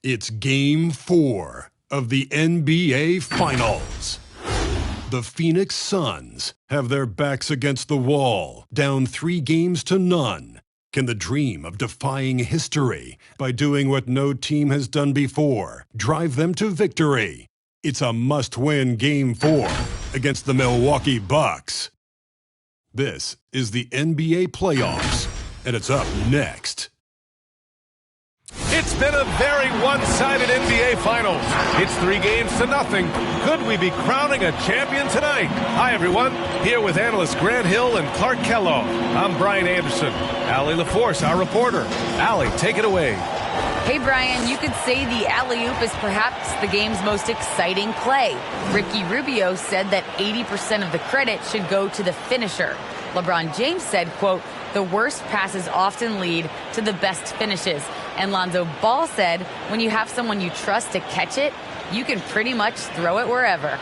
It's Game 4 of the NBA Finals. The Phoenix Suns have their backs against the wall, down 3-0. Can the dream of defying history by doing what no team has done before drive them to victory? It's a must-win Game 4 against the Milwaukee Bucks. This is the NBA playoffs, and it's up next. It's been a very one-sided NBA Finals. It's 3-0. Could we be crowning a champion tonight? Hi, everyone. Here with analysts Grant Hill and Clark Kellogg. I'm Brian Anderson. Allie LaForce, our reporter. Allie, take it away. Hey, Brian, you could say the alley-oop is perhaps the game's most exciting play. Ricky Rubio said that 80% of the credit should go to the finisher. LeBron James said, quote, "The worst passes often lead to the best finishes." And Lonzo Ball said, when you have someone you trust to catch it, you can pretty much throw it wherever.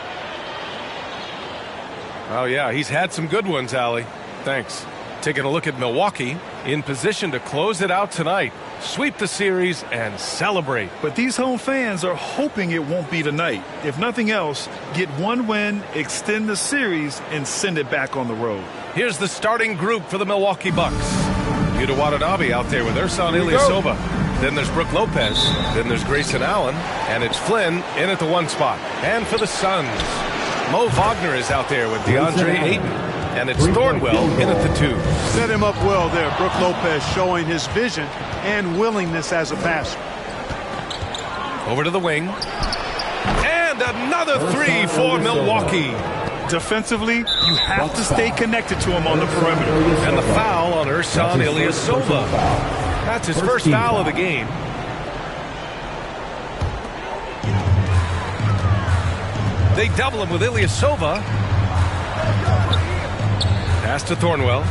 Oh, yeah, he's had some good ones, Allie. Thanks. Taking a look at Milwaukee, in position to close it out tonight, sweep the series, and celebrate. But these home fans are hoping it won't be tonight. If nothing else, get one win, extend the series, and send it back on the road. Here's the starting group for the Milwaukee Bucks. Yuta Watanabe out there with Ersan Ilyasova. Then there's Brook Lopez. Then there's Grayson Allen. And it's Flynn in at the 1 spot. And for the Suns, Mo Wagner is out there with DeAndre Ayton. And it's Thornwell in at the 2. Set him up well there. Brook Lopez showing his vision and willingness as a passer. Over to the wing. And another 3 for Milwaukee. Defensively, you have to stay connected to him on the perimeter. And the foul on Ersan Ilyasova. That's his first foul of the game. They double him with Ilyasova. Pass to Thornwell.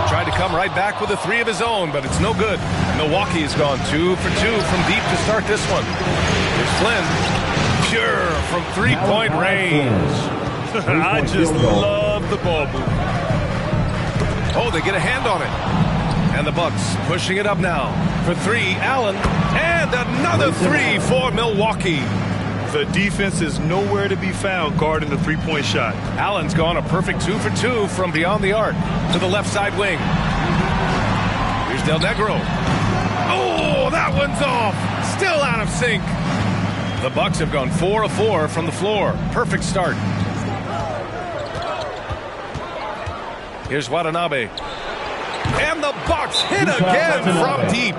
Tried to come right back with a 3 of his own, but it's no good. Milwaukee has gone 2 for 2 from deep to start this one. Here's Flynn. Pure from 3-point range. I just love the ball move. Oh, they get a hand on it. And the Bucks pushing it up now. For 3, Allen. And another 3 for Milwaukee. The defense is nowhere to be found guarding the 3-point shot. Allen's gone a perfect 2 for 2 from beyond the arc to the left side wing. Here's Del Negro. Oh, that one's off. Still out of sync. The Bucks have gone 4 of 4 from the floor. Perfect start. Here's Watanabe. And the Bucks hit again from deep.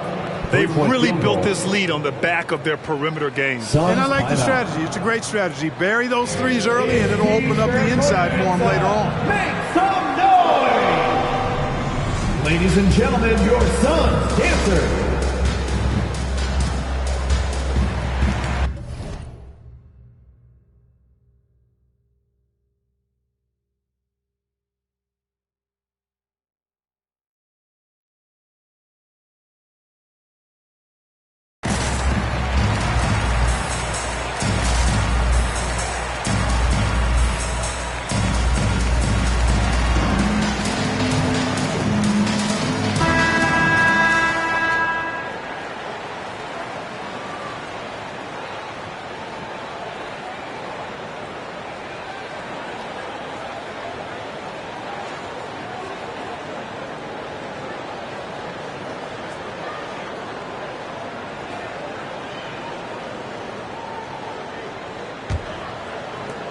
They've really built this lead on the back of their perimeter game. And I like the strategy. It's a great strategy. Bury those threes early, and it'll open up the inside for them later on. Make some noise! Ladies and gentlemen, your Suns dancer.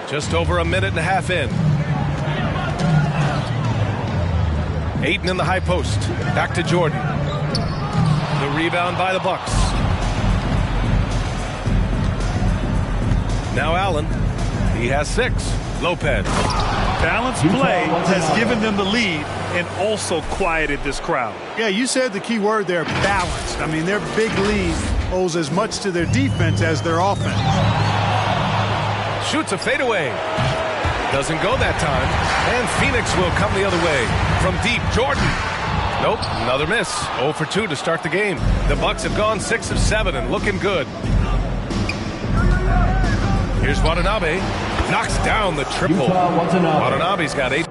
Just over a minute and a half in. Ayton in the high post. Back to Jordan. The rebound by the Bucks. Now Allen. He has 6. Lopez. Balanced play has given them the lead and also quieted this crowd. Yeah, you said the key word there, balanced. I mean, their big lead owes as much to their defense as their offense. Shoots a fadeaway. Doesn't go that time. And Phoenix will come the other way. From deep, Jordan. Nope, another miss. 0 for 2 to start the game. The Bucks have gone 6 of 7 and looking good. Here's Watanabe. Knocks down the triple. Watanabe's got 8.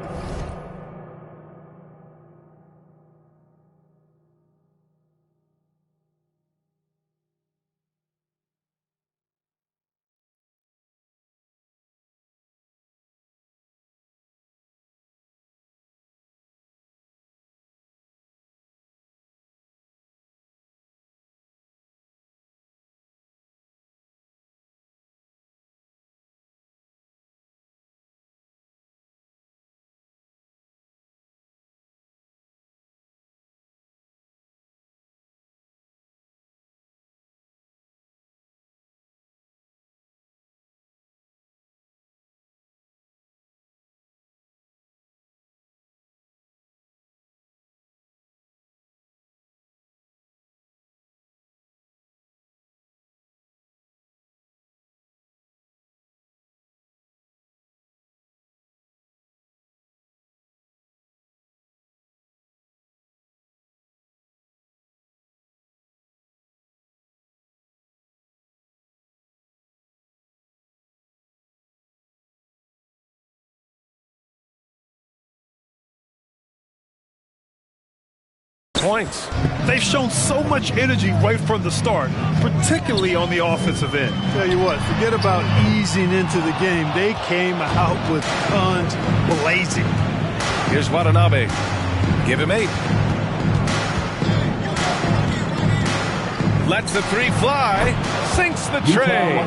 points. They've shown so much energy right from the start, particularly on the offensive end. Tell you what, forget about easing into the game. They came out with guns blazing. Here's Watanabe. Give him 8. Lets the 3 fly. Sinks the tray.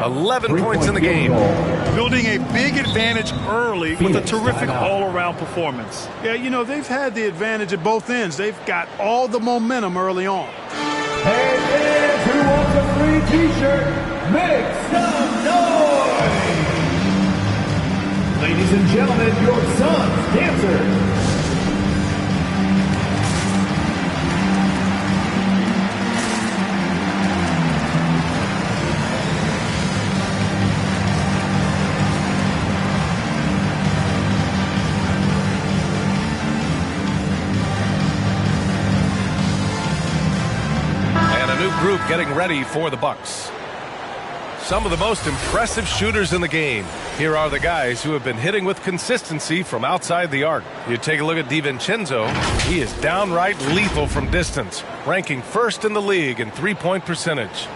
11 points in the game. Building a big advantage early with a terrific all-around performance. Yeah, you know, they've had the advantage at both ends. They've got all the momentum early on. Hey, fans who wants a free t-shirt, make some noise! Ladies and gentlemen, your son's dancers. Group getting ready for the Bucks. Some of the most impressive shooters in the game. Here are the guys who have been hitting with consistency from outside the arc. You take a look at DiVincenzo. He is downright lethal from distance, ranking first in the league in three-point percentage.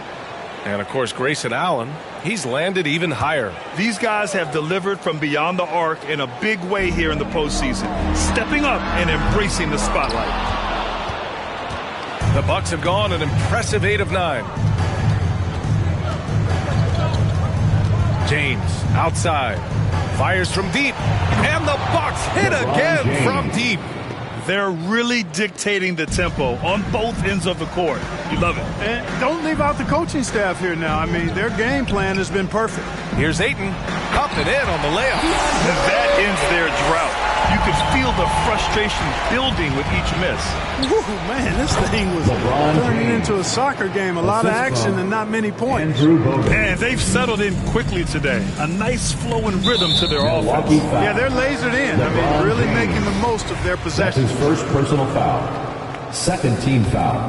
And of course, Grayson Allen, he's landed even higher. These guys have delivered from beyond the arc in a big way here in the postseason, stepping up and embracing the spotlight. The Bucks have gone an impressive 8 of 9. James outside, fires from deep, and the Bucks hit again from deep. They're really dictating the tempo on both ends of the court. You love it. And don't leave out the coaching staff here now. I mean, their game plan has been perfect. Here's Ayton, up and in on the layup. And that ends their drought. You could feel the frustration building with each miss. Woo, man, this thing was turning into a soccer game. A lot of action and not many points. And they've settled in quickly today. A nice flowing rhythm to their offense. Yeah, they're lasered in. I mean, really making the most of their possession. His first personal foul. Second team foul.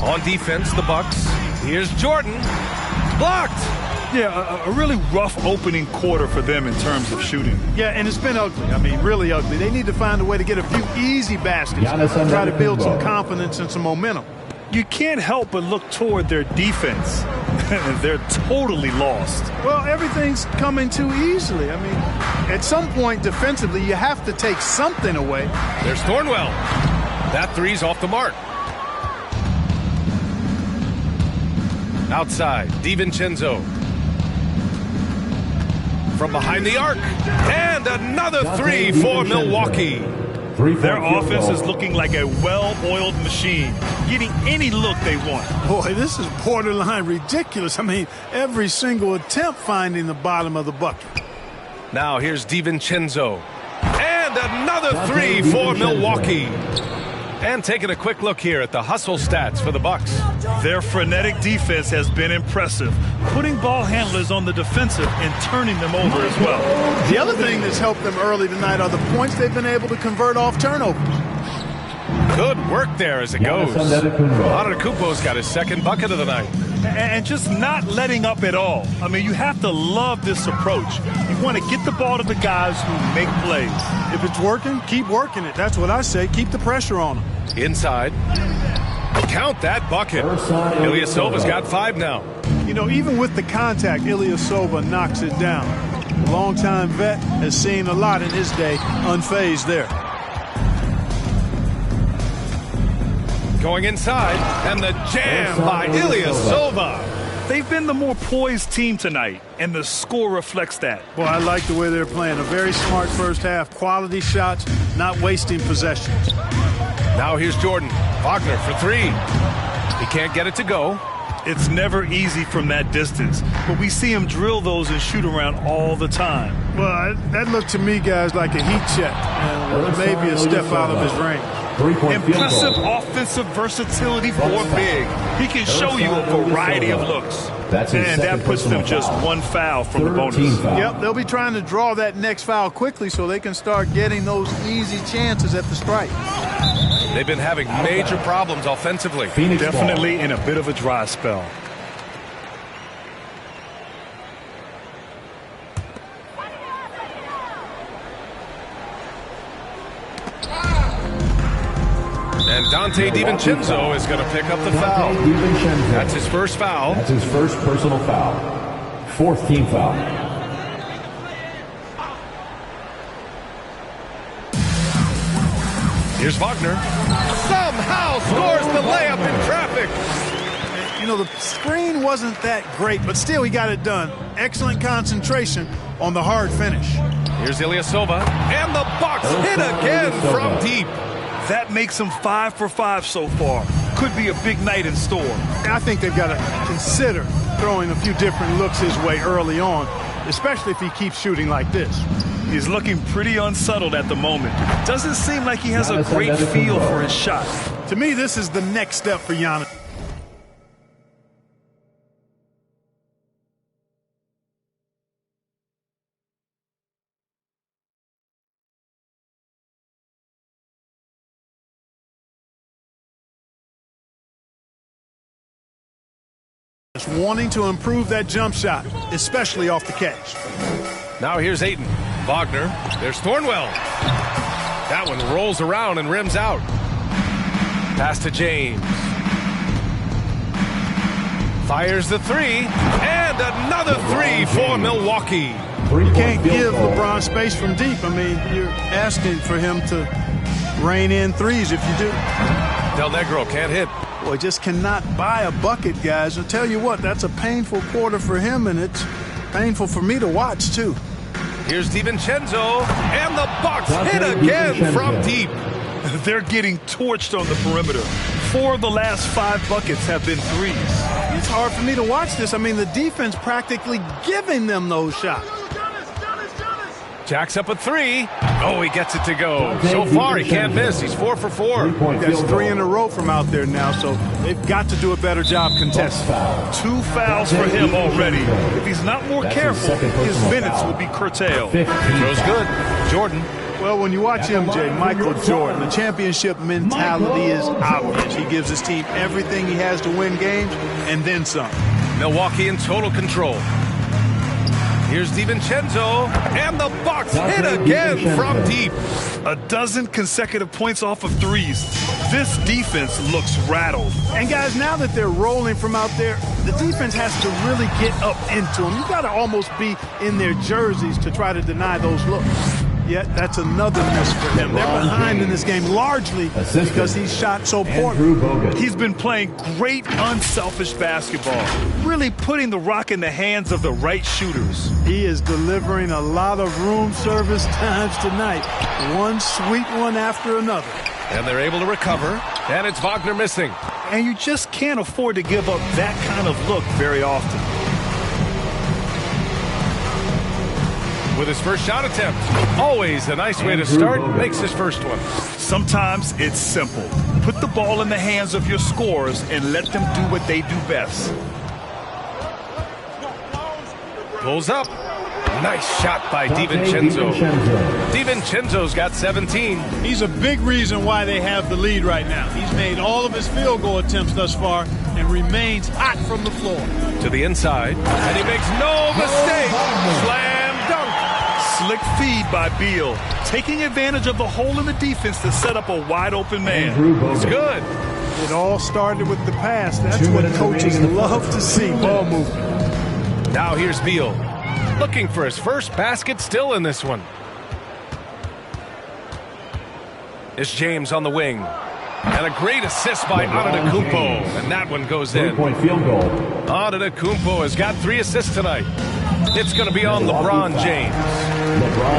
On defense, the Bucks. Here's Jordan. Blocked. Yeah, a really rough opening quarter for them in terms of shooting. Yeah, and it's been ugly. I mean, really ugly. They need to find a way to get a few easy baskets and try to build some confidence and some momentum. You can't help but look toward their defense. They're totally lost. Well, everything's coming too easily. I mean, at some point defensively, you have to take something away. There's Thornwell. That three's off the mark. Outside, DiVincenzo. From behind the arc. And another three for Milwaukee. Their offense is looking like a well-oiled machine, getting any look they want. Boy, this is borderline ridiculous. I mean, every single attempt finding the bottom of the bucket. Now here's DiVincenzo. And another three for Milwaukee. And taking a quick look here at the hustle stats for the Bucks. Their frenetic defense has been impressive, putting ball handlers on the defensive and turning them over as well. The other thing that's helped them early tonight are the points they've been able to convert off turnovers. Good work there as it goes. Antetokounmpo's got his second bucket of the night. And just not letting up at all. I mean, you have to love this approach. You want to get the ball to the guys who make plays. If it's working, keep working it. That's what I say. Keep the pressure on them. Inside. Count that bucket. Ilyasova's got 5 now. You know, even with the contact, Ilyasova knocks it down. A longtime vet has seen a lot in his day, unfazed there. Going inside, and the jam by Ilyasova. They've been the more poised team tonight, and the score reflects that. Boy, I like the way they're playing. A very smart first half. Quality shots, not wasting possessions. Now here's Jordan. Wagner for 3. He can't get it to go. It's never easy from that distance, but we see him drill those and shoot around all the time. Well, that looked to me, guys, like a heat check. And maybe a step out of his range. Impressive offensive versatility for big. He can show you a variety of looks. And that puts them just 1 foul from the bonus. Yep, they'll be trying to draw that next foul quickly so they can start getting those easy chances at the strike. They've been having major problems offensively. Definitely in a bit of a dry spell. And Dante DiVincenzo is going to pick up the foul. That's his first foul. That's his first personal foul. Fourth team foul. Here's Wagner. Somehow scores the layup in traffic. You know, the screen wasn't that great, but still he got it done. Excellent concentration on the hard finish. Here's Ilyasova. And the Bucks hit again from deep. That makes him 5 for 5 so far. Could be a big night in store. I think they've got to consider throwing a few different looks his way early on, especially if he keeps shooting like this. He's looking pretty unsettled at the moment. Doesn't seem like he has a great feel for his shot. To me, this is the next step for Giannis. Wanting to improve that jump shot, especially off the catch. Now here's Ayton. Wagner. There's Thornwell. That one rolls around and rims out. Pass to James. Fires the three. And another three for Milwaukee. You can't give LeBron space from deep. I mean, you're asking for him to rein in threes if you do. Del Negro can't hit. Boy, just cannot buy a bucket, guys. I'll tell you what, that's a painful quarter for him, and it's painful for me to watch, too. Here's DiVincenzo, and the Bucks hit again from deep. They're getting torched on the perimeter. 4 of the last 5 buckets have been threes. It's hard for me to watch this. I mean, the defense practically giving them those shots. Jacks up a three. Oh, he gets it to go. So far, he can't miss. He's 4 for 4. That's 3 in a row from out there now, so they've got to do a better job contesting. 2 fouls for him already. If he's not more careful, his minutes will be curtailed. He throws good. Jordan. Well, when you watch MJ, Michael Jordan, the championship mentality is obvious. He gives his team everything he has to win games, and then some. Milwaukee in total control. Here's DiVincenzo, and the Bucks hit again from deep. 12 consecutive points off of threes. This defense looks rattled. And guys, now that they're rolling from out there, the defense has to really get up into them. You've got to almost be in their jerseys to try to deny those looks. Yet that's another miss for him. They're behind in this game largely because he's shot so poorly. He's been playing great, unselfish basketball, really putting the rock in the hands of the right shooters. He is delivering a lot of room service times tonight. One sweet one after another. And they're able to recover, and it's Wagner missing. And you just can't afford to give up that kind of look very often. With his first shot attempt. Always a nice way to start. Makes his first one. Sometimes it's simple. Put the ball in the hands of your scorers and let them do what they do best. Pulls up. Nice shot by DiVincenzo. DiVincenzo's got 17. He's a big reason why they have the lead right now. He's made all of his field goal attempts thus far and remains hot from the floor. To the inside. And he makes no mistake. Slam dunk. Slick feed by Beal, taking advantage of the hole in the defense to set up a wide-open man. It's good. It all started with the pass. That's what coaches love to see, ball movement. Now here's Beal, looking for his first basket still in this one. It's James on the wing. And a great assist by Antetokounmpo, and that one goes in. 3-point field goal. Antetokounmpo has got 3 assists tonight. It's going to be on LeBron James.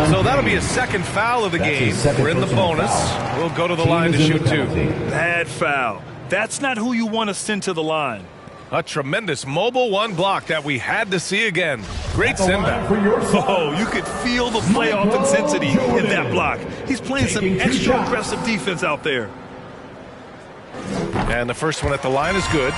So that'll be his second foul of the game. We're in the bonus. We'll go to the line to shoot 2. Bad foul. That's not who you want to send to the line. A tremendous mobile 1 block that we had to see again. Great send back. Oh, you could feel the playoff intensity in that block. He's playing some extra aggressive defense out there. And the first one at the line is good.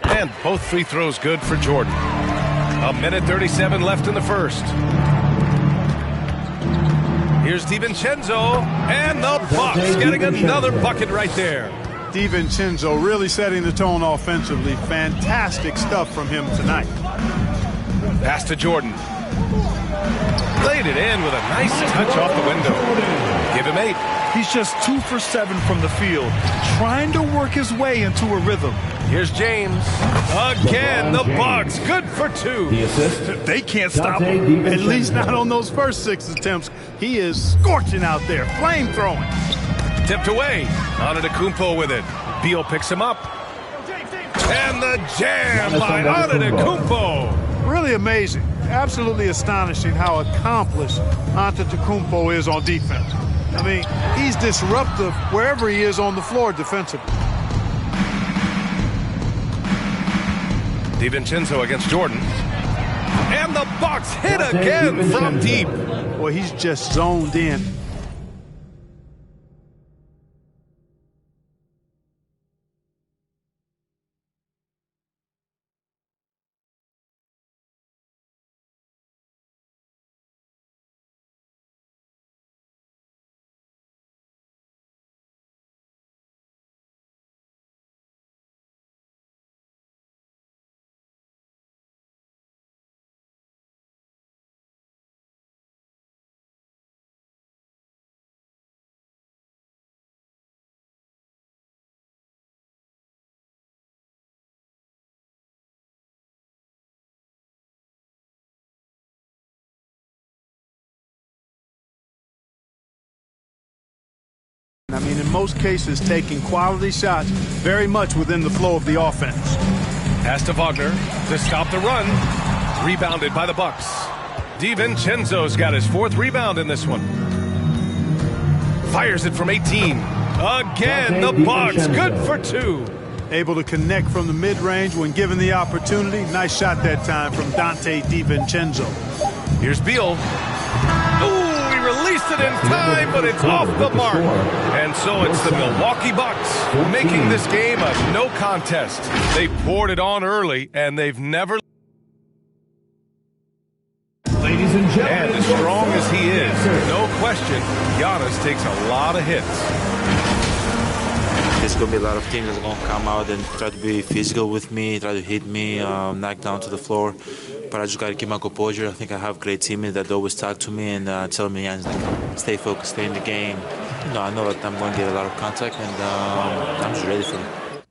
And both free throws good for Jordan. 1:37 left in the first. Here's DiVincenzo, and the Bucks getting another bucket right there. DiVincenzo really setting the tone offensively. Fantastic stuff from him tonight. Pass to Jordan. Laid it in with a nice touch off the window. Give him 8. He's just 2 for 7 from the field, trying to work his way into a rhythm. Here's James. Again, the Bucks. Good for 2. The assist. They can't stop him. At least not on those first 6 attempts. He is scorching out there, flame throwing. Tipped away. Antetokounmpo with it. Beal picks him up. And the jam by Antetokounmpo. Really amazing. Absolutely astonishing how accomplished Antetokounmpo is on defense. I mean, he's disruptive wherever he is on the floor defensively. DiVincenzo against Jordan. And the Bucks hit again from deep. Well, he's just zoned in. I mean, in most cases, taking quality shots very much within the flow of the offense. Pass to Wagner to stop the run. Rebounded by the Bucks. DiVincenzo's got his 4th rebound in this one. Fires it from 18. Again, the Bucks. Good for 2. Able to connect from the mid-range when given the opportunity. Nice shot that time from Dante DiVincenzo. Here's Beal. Ooh, he released it in time, but it's off the mark. And so it's the Milwaukee Bucks making this game a no contest. They poured it on early, and they've never... Ladies and gentlemen. And as strong as he is, no question, Giannis takes a lot of hits. There's going to be a lot of teams that are going to come out and try to be physical with me, try to hit me, knock down to the floor. But I just got to keep my composure. I think I have great teammates that always talk to me and tell me, stay focused, stay in the game. You know, I know that I'm going to get a lot of contact, and I'm just ready for it.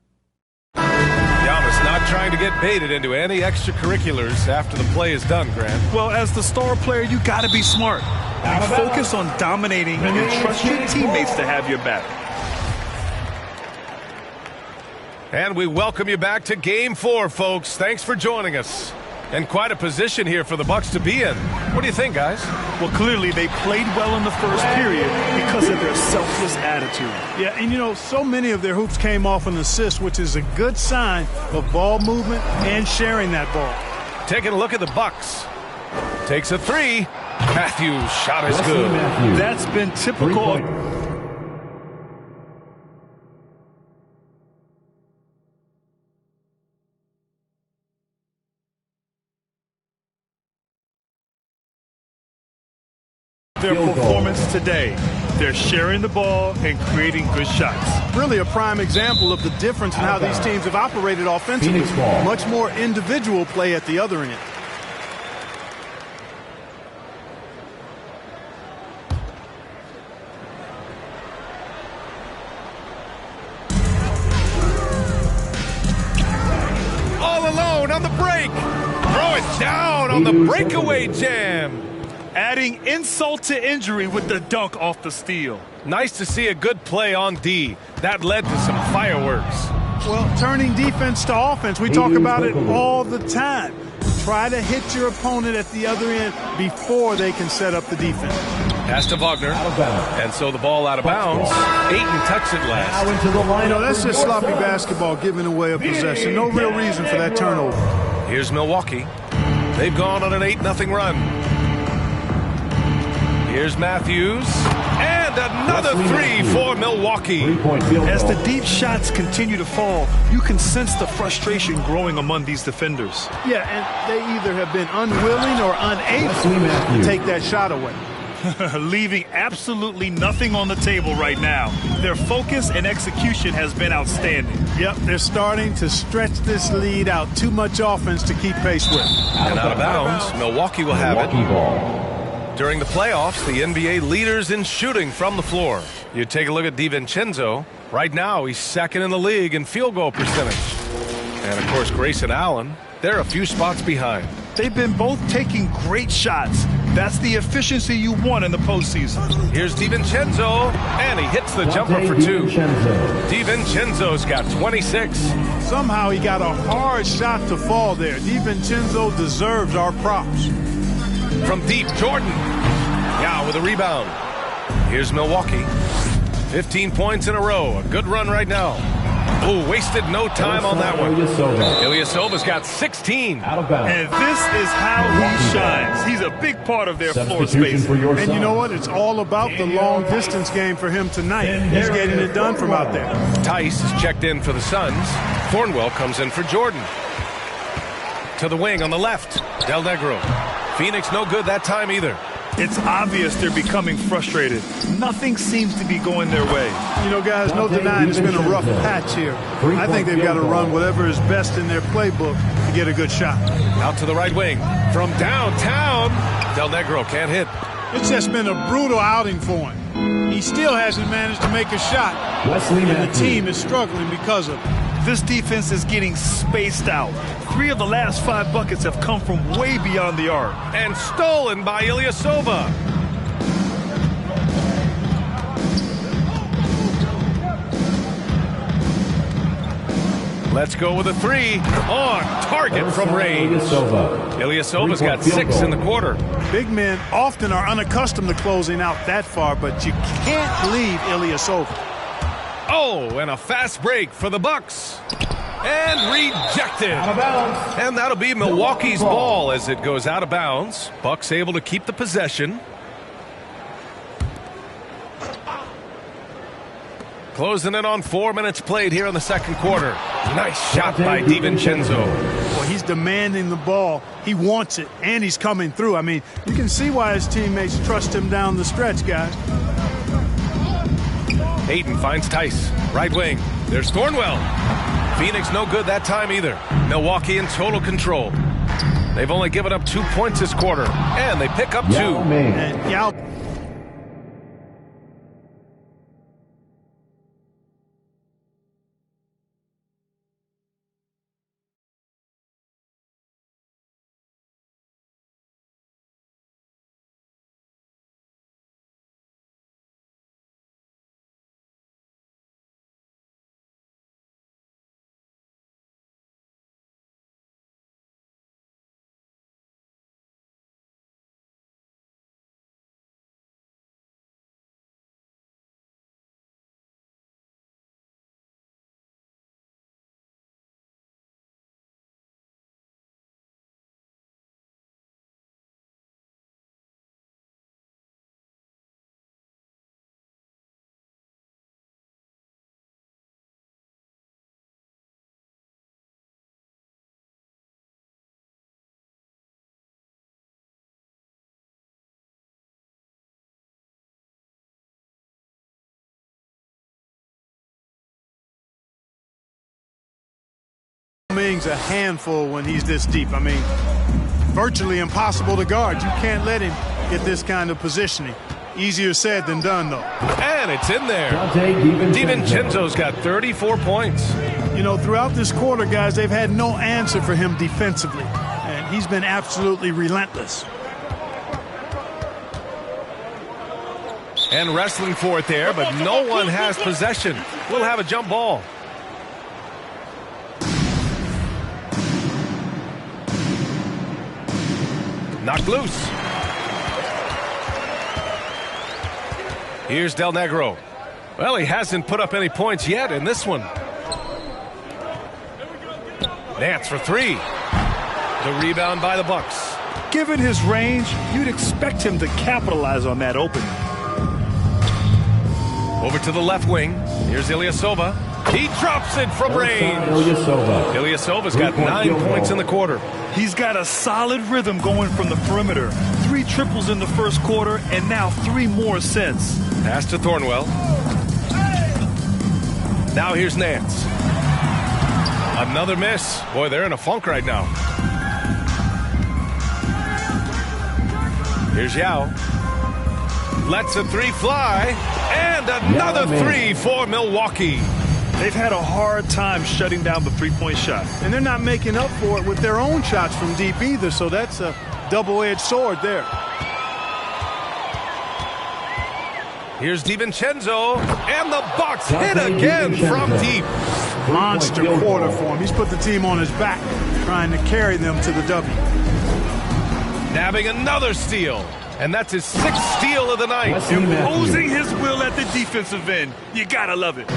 Giannis not trying to get baited into any extracurriculars after the play is done, Grant. Well, as the star player, you got to be smart. Focus on dominating and trust your teammates to have your back. And we welcome you back to Game 4, folks. Thanks for joining us. And quite a position here for the Bucks to be in. What do you think, guys? Well, clearly they played well in the first period because of their selfless attitude. Yeah, and you know, so many of their hoops came off an assist, which is a good sign of ball movement and sharing that ball. Taking a look at the Bucks. Takes a 3. Matthews' shot is good. That's been typical of... their performance today. They're sharing the ball and creating good shots. Really a prime example of the difference in how these teams have operated offensively. Much more individual play at the other end. All alone on the break. Throw it down on the breakaway jam. Adding insult to injury with the dunk off the steal. Nice to see a good play on D. That led to some fireworks. Well, turning defense to offense, we talk about it all the time. Try to hit your opponent at the other end before they can set up the defense. Pass to Wagner. And so the ball out of bounds. Ayton touched it last. You know, that's just sloppy basketball, giving away a possession. No real reason for that turnover. Here's Milwaukee. They've gone on an 8-0 run. Here's Matthews, and another 3 for Milwaukee. As the deep shots continue to fall, you can sense the frustration growing among these defenders. Yeah, and they either have been unwilling or unable to take that shot away. Leaving absolutely nothing on the table right now. Their focus and execution has been outstanding. Yep, they're starting to stretch this lead out. Too much offense to keep pace with. And out of bounds, Milwaukee will have it. Ball. During the playoffs, the NBA leaders in shooting from the floor. You take a look at DiVincenzo. Right now, he's second in the league in field goal percentage. And, of course, Grayson Allen, they're a few spots behind. They've been both taking great shots. That's the efficiency you want in the postseason. Here's DiVincenzo, and he hits the jumper for two. DiVincenzo's got 26. Somehow he got a hard shot to fall there. DiVincenzo deserves our props. From deep, Jordan. Now with a rebound. Here's Milwaukee. 15 points in a row. A good run right now. Oh, wasted no time on that one. Ilyasova's got 16. And this is how he shines. He's a big part of their floor space. And you know what? It's all about the long distance game for him tonight. He's getting it done from out there. Tice is checked in for the Suns. Thornwell comes in for Jordan. To the wing on the left. Del Negro. Phoenix no good that time either. It's obvious they're becoming frustrated. Nothing seems to be going their way. You know, guys, no denying it's been a rough patch here. I think they've got to run whatever is best in their playbook to get a good shot. Out to the right wing. From downtown, Del Negro can't hit. It's just been a brutal outing for him. He still hasn't managed to make a shot. And the team is struggling because of it. This defense is getting spaced out. 3 of the last 5 buckets have come from way beyond the arc. And stolen by Ilyasova. Let's go with a 3 on target from range. Ilyasova's got 6 in the quarter. Big men often are unaccustomed to closing out that far, but you can't leave Ilyasova. Oh, and a fast break for the Bucks. And rejected. Out of bounds. And that'll be Milwaukee's ball as it goes out of bounds. Bucks able to keep the possession. Closing in on 4 minutes played here in the second quarter. Nice shot by DiVincenzo. Well, he's demanding the ball. He wants it, and he's coming through. I mean, you can see why his teammates trust him down the stretch, guys. Hayden finds Tice. Right wing. There's Thornwell. Phoenix no good that time either. Milwaukee in total control. They've only given up 2 points this quarter. And they pick up 2. And Yao. Ming's a handful when he's this deep. I mean, virtually impossible to guard. You can't let him get this kind of positioning. Easier said than done, though. And it's in there. DiVincenzo's got 34 points. You know, throughout this quarter, guys, they've had no answer for him defensively. And he's been absolutely relentless. And wrestling for it there, but no one has possession. We'll have a jump ball. Knocked loose. Here's Del Negro. Well, he hasn't put up any points yet in this one. Nance for 3. The rebound by the Bucks. Given his range, you'd expect him to capitalize on that opening. Over to the left wing. Here's Ilyasova. He drops it from range. Ilyasova's got 9 points in the quarter. He's got a solid rhythm going from the perimeter. 3 triples in the first quarter and now 3 more since. Pass to Thornwell. Now here's Nance. Another miss. Boy, they're in a funk right now. Here's Yao. Lets a 3 fly. And another 3 for Milwaukee. They've had a hard time shutting down the three-point shot. And they're not making up for it with their own shots from deep either, so that's a double-edged sword there. Here's DiVincenzo, and the Bucks hit again from deep. Monster quarter for him. He's put the team on his back, trying to carry them to the W. Nabbing another steal, and that's his 6th steal of the night. Imposing his will at the defensive end. You gotta love it.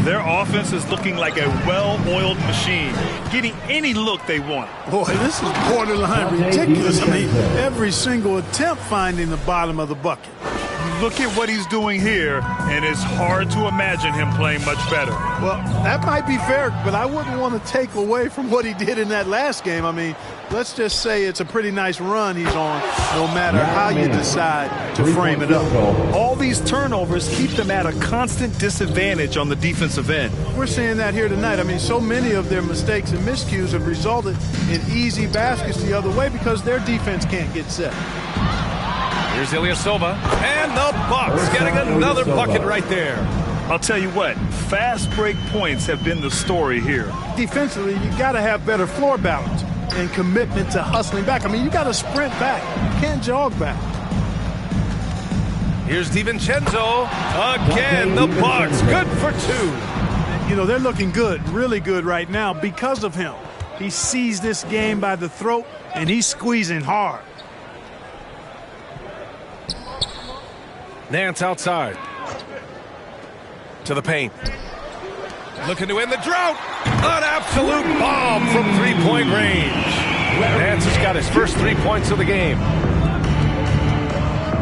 Their offense is looking like a well-oiled machine, getting any look they want. Boy, this is borderline ridiculous. I mean, every single attempt finding the bottom of the bucket. You look at what he's doing here, and it's hard to imagine him playing much better. Well, that might be fair, but I wouldn't want to take away from what he did in that last game. I mean, let's just say it's a pretty nice run he's on, no matter how you decide to frame it up. All these turnovers keep them at a constant disadvantage on the defensive end. We're seeing that here tonight. I mean, so many of their mistakes and miscues have resulted in easy baskets the other way because their defense can't get set. Here's Ilyasova, and the Bucks getting another bucket right there. I'll tell you what, fast break points have been the story here. Defensively, you got to have better floor balance and commitment to hustling back. I mean, you got to sprint back. You can't jog back. Here's DiVincenzo. Again, the Bucks good for 2. You know, they're looking good, really good right now because of him. He sees this game by the throat, and he's squeezing hard. Nance outside. To the paint. Looking to end the drought. An absolute bomb from 3-point range. Nance has got his first 3 points of the game.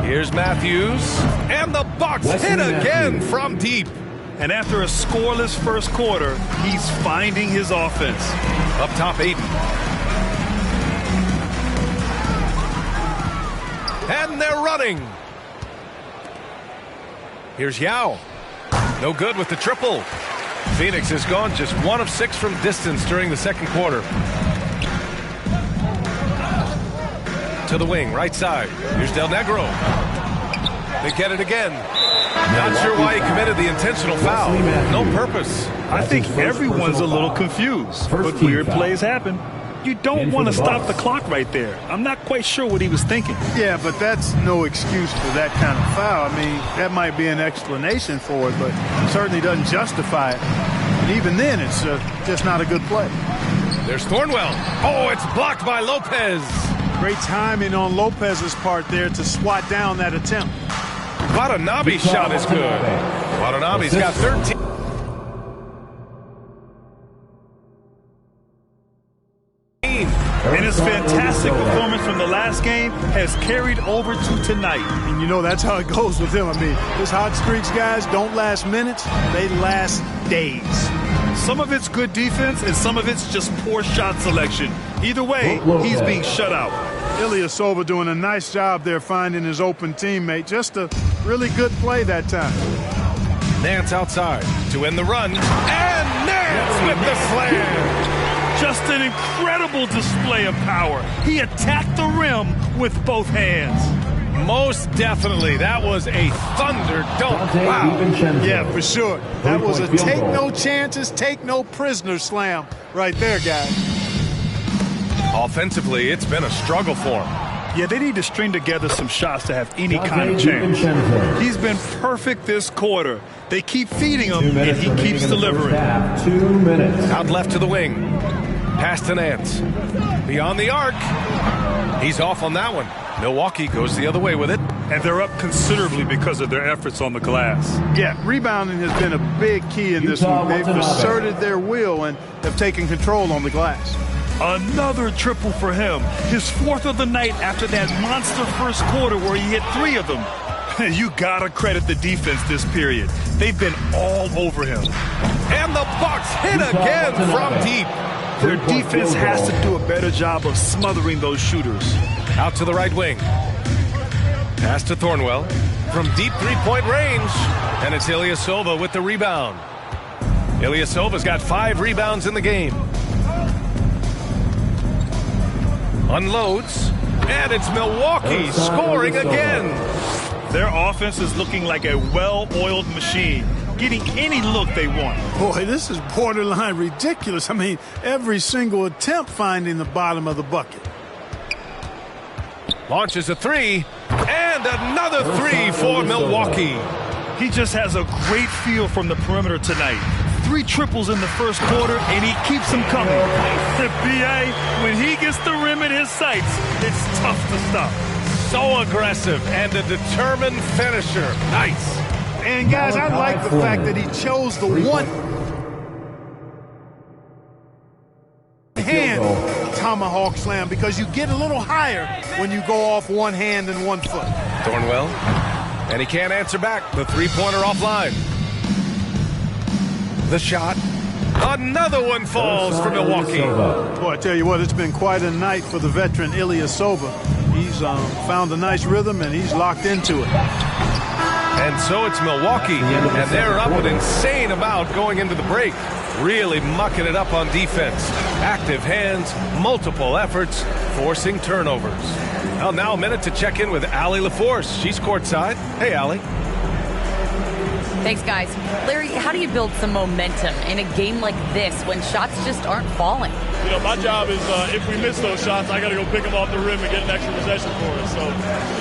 Here's Matthews. And the Bucks hit again from deep. And after a scoreless first quarter, he's finding his offense. Up top, Aiden. And they're running. Here's Yao. No good with the triple. Phoenix has gone just 1 of 6 from distance during the second quarter. To the wing, right side. Here's Del Negro. They get it again. Not sure why he committed the intentional foul. No purpose. I think everyone's a little confused, but weird plays happen. You don't want to stop the clock right there. I'm not quite sure what he was thinking. Yeah, but that's no excuse for that kind of foul. I mean, that might be an explanation for it, but it certainly doesn't justify it. And even then, it's just not a good play. There's Thornwell. Oh, it's blocked by Lopez. Great timing on Lopez's part there to swat down that attempt. Watanabe's shot is good. Watanabe's got 13. And his fantastic performance from the last game has carried over to tonight. And you know, that's how it goes with him. I mean, his hot streaks, guys, don't last minutes. They last days. Some of it's good defense, and some of it's just poor shot selection. Either way, he's being shut out. Ilyasova doing a nice job there finding his open teammate. Just a really good play that time. Nance outside to end the run. And Nance with the slam. Just an incredible display of power. He attacked the rim with both hands. Most definitely. That was a thunder dunk. Wow. Yeah, for sure. That was a take no chances, take no prisoners slam right there, guys. Offensively, it's been a struggle for him. Yeah, they need to string together some shots to have any kind of chance. He's been perfect this quarter. They keep feeding him, and he keeps delivering. 2 minutes. Out left to the wing. Pass to Nance. Beyond the arc. He's off on that one. Milwaukee goes the other way with it. And they're up considerably because of their efforts on the glass. Yeah, rebounding has been a big key in this one. They've asserted their will and have taken control on the glass. Another triple for him. His 4th of the night after that monster first quarter where he hit 3 of them. You gotta credit the defense this period. They've been all over him. And the Bucks hit again from deep. Their defense has to do a better job of smothering those shooters. Out to the right wing. Pass to Thornwell from deep three-point range. And it's Ilyasova with the rebound. Ilyasova's got 5 rebounds in the game. Unloads. And it's Milwaukee scoring again. Their offense is looking like a well-oiled machine, getting any look they want. Boy, this is borderline ridiculous. I mean, every single attempt finding the bottom of the bucket. Launches a 3, and another 3 for Milwaukee. He just has a great feel from the perimeter tonight. 3 triples in the first quarter, and he keeps them coming. The B.A., when he gets the rim in his sights, it's tough to stop. So aggressive and a determined finisher. Nice. And, guys, I like the fact that he chose the one-hand tomahawk slam because you get a little higher when you go off one hand and one foot. Thornwell, and he can't answer back. The three-pointer offline. The shot. Another one falls for Milwaukee. Boy, I tell you what, it's been quite a night for the veteran Ilyasova. He's found a nice rhythm, and he's locked into it. And so it's Milwaukee, and they're up an insane amount going into the break. Really mucking it up on defense. Active hands, multiple efforts, forcing turnovers. Well, now a minute to check in with Allie LaForce. She's courtside. Hey, Allie. Thanks, guys. Larry, how do you build some momentum in a game like this when shots just aren't falling? You know, my job is if we miss those shots, I got to go pick them off the rim and get an extra possession for us. So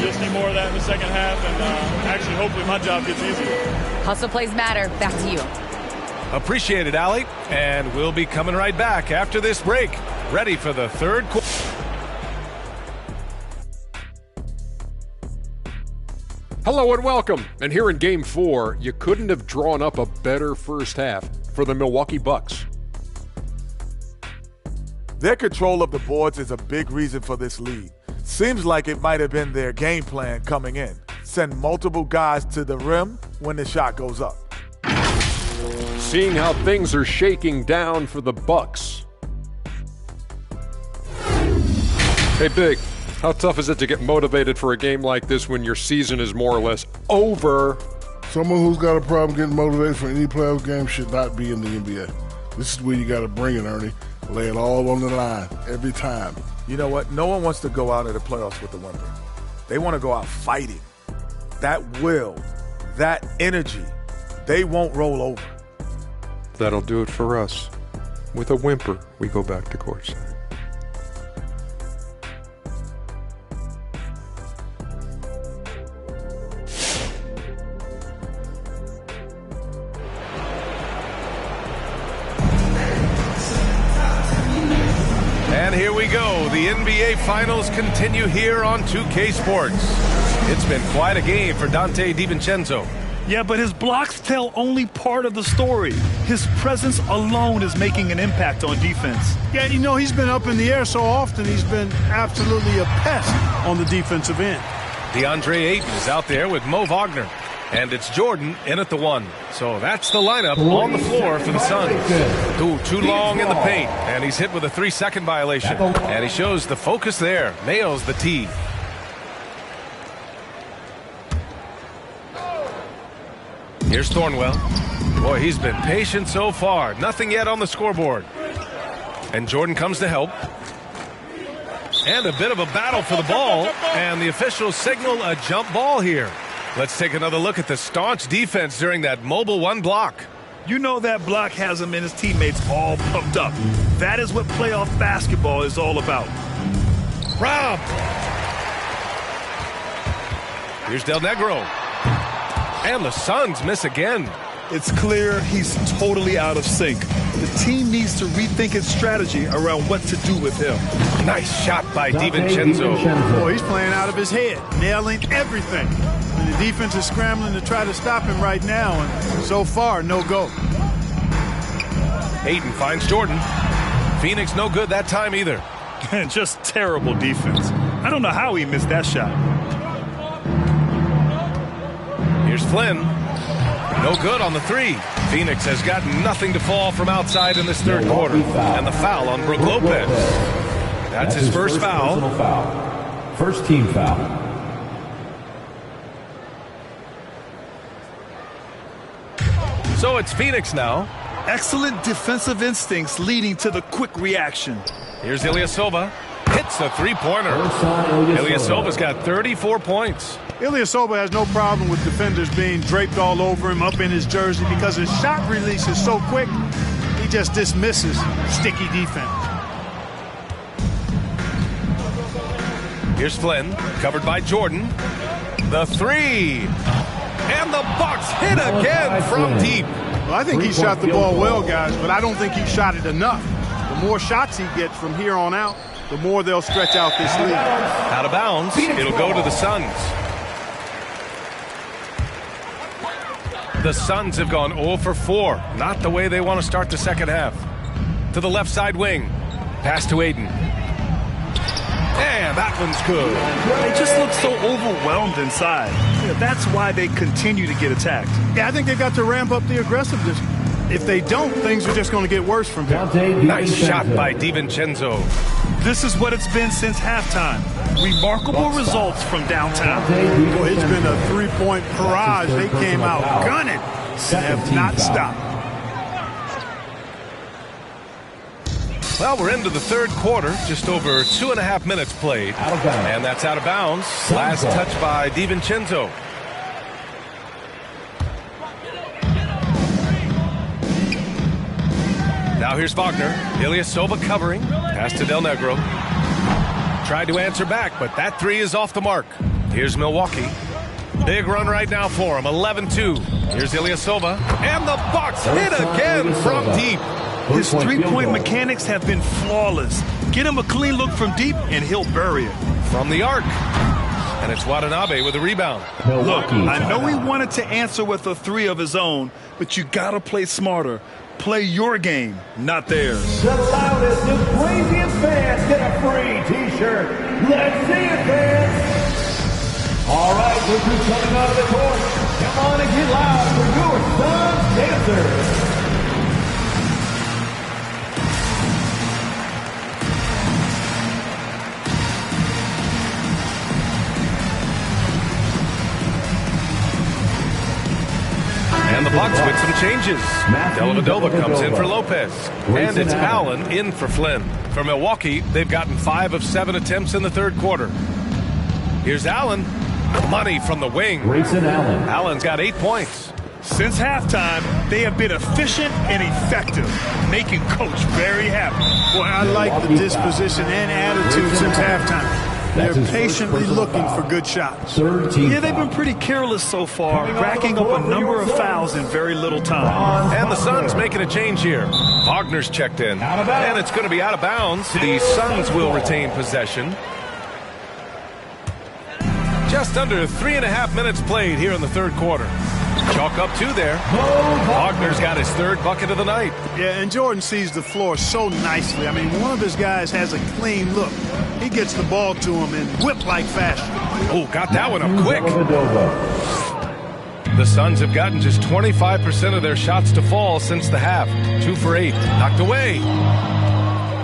you'll see more of that in the second half, and actually, hopefully, my job gets easier. Hustle plays matter. Back to you. Appreciate it, Allie. And we'll be coming right back after this break. Ready for the third quarter. Hello and welcome. And here in Game 4, you couldn't have drawn up a better first half for the Milwaukee Bucks. Their control of the boards is a big reason for this lead. Seems like it might have been their game plan coming in. Send multiple guys to the rim when the shot goes up. Seeing how things are shaking down for the Bucks. Hey, Big. How tough is it to get motivated for a game like this when your season is more or less over? Someone who's got a problem getting motivated for any playoff game should not be in the NBA. This is where you got to bring it, Ernie. Lay it all on the line every time. You know what? No one wants to go out of the playoffs with a whimper. They want to go out fighting. That will, that energy, they won't roll over. That'll do it for us. With a whimper, we go back to courtside. And here we go. The NBA Finals continue here on 2K Sports. It's been quite a game for Dante DiVincenzo. Yeah, but his blocks tell only part of the story. His presence alone is making an impact on defense. Yeah, you know, he's been up in the air so often, he's been absolutely a pest on the defensive end. DeAndre Ayton is out there with Mo Wagner. And it's Jordan in at the 1. So that's the lineup on the floor for the Suns. Too long in the paint. And he's hit with a 3-second violation. And he shows the focus there. Nails the tee. Here's Thornwell. Boy, he's been patient so far. Nothing yet on the scoreboard. And Jordan comes to help. And a bit of a battle for the ball. And the officials signal a jump ball here. Let's take another look at the staunch defense during that mobile 1 block. You know that block has him and his teammates all pumped up. That is what playoff basketball is all about. Rob. Here's Del Negro. And the Suns miss again. It's clear he's totally out of sync. The team needs to rethink its strategy around what to do with him. Nice shot by DiVincenzo. Boy, he's playing out of his head, nailing everything. And the defense is scrambling to try to stop him right now, and so far, no go. Ayton finds Jordan. Phoenix no good that time either. Just terrible defense. I don't know how he missed that shot. Here's Flynn. No good on the 3. Phoenix has got nothing to fall from outside in this third quarter. And the foul on Brook Lopez. That's his first foul. First team foul. So it's Phoenix now. Excellent defensive instincts leading to the quick reaction. Here's Ilyasova. Hits a three-pointer. Ilyasova's got 34 points. Ilyasova has no problem with defenders being draped all over him up in his jersey because his shot release is so quick, he just dismisses sticky defense. Here's Flynn, covered by Jordan. The three. And the Bucks hit again from deep. Well, I think he shot the ball well, guys, but I don't think he shot it enough. The more shots he gets from here on out, the more they'll stretch out this lead. Out of bounds. It'll go to the Suns. The Suns have gone 0 for 4. Not the way they want to start the second half. To the left side wing. Pass to Aiden. And that one's good. They just look so overwhelmed inside. That's why they continue to get attacked. Yeah, I think they've got to ramp up the aggressiveness. If they don't, things are just going to get worse from here. Nice shot by DiVincenzo. This is what it's been since halftime. Remarkable results from downtown. Boy, it's been a three-point barrage. They came out gunning and have not stopped. Well, we're into the third quarter. Just over 2.5 minutes played. And that's out of bounds. Last touch by DiVincenzo. Now here's Wagner. Ilyasova covering. Pass to Del Negro. Tried to answer back, but that three is off the mark. Here's Milwaukee. Big run right now for him. 11-2. Here's Ilyasova. And the Bucks hit again from deep. His three-point mechanics have been flawless. Get him a clean look from deep, and he'll bury it. From the arc. And it's Watanabe with a rebound. Look, I know he wanted to answer with a three of his own, but you got to play smarter. Play your game, not theirs. The loudest and craziest fans get a free T-shirt. Let's see it, fans. All right, look who's coming out of the court. Come on and get loud for your Suns dancers. And the Bucks with some changes. Dellavedova comes in for Lopez. And it's Allen in for Flynn. For Milwaukee, they've gotten 5 of 7 attempts in the third quarter. Here's Allen. Money from the wing. Allen's got 8 points. Since halftime, they have been efficient and effective, making Coach very happy. Boy, I like the disposition and attitude since halftime. They're patiently looking for good shots. Yeah, they've been pretty careless so far, racking up a number of fouls in very little time. And the Suns making a change here. Wagner's checked in. And it's going to be out of bounds. The Suns will retain possession. Just under 3.5 minutes played here in the third quarter. Chalk up 2 there. Wagner's got his third bucket of the night. Yeah, and Jordan sees the floor so nicely. I mean, one of his guys has a clean look. He gets the ball to him in whip-like fashion. Oh, got that one up quick. The Suns have gotten just 25% of their shots to fall since the half. 2 for 8. Knocked away.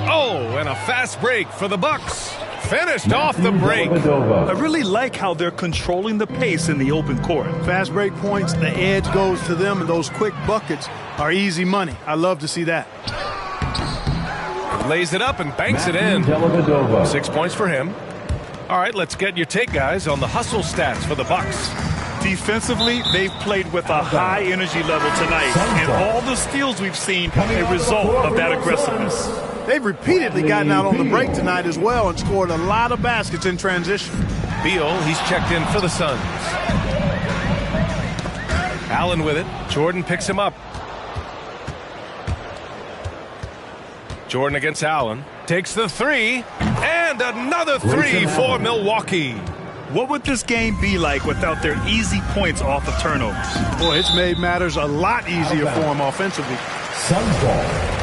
Oh, and a fast break for the Bucks. Finished off the break. I really like how they're controlling the pace in the open court. Fast break points, the edge goes to them, and those quick buckets are easy money. I love to see that. Lays it up and banks it in. 6 points for him. All right, let's get your take, guys, on the hustle stats for the Bucks. Defensively, they've played with a high energy level tonight, and all the steals we've seen a result of that aggressiveness. They've repeatedly gotten out on the break tonight as well and scored a lot of baskets in transition. Beal, he's checked in for the Suns. Allen with it. Jordan picks him up. Jordan against Allen. Takes the three. And another three for Milwaukee. What would this game be like without their easy points off of turnovers? Boy, it's made matters a lot easier for them offensively. Suns ball.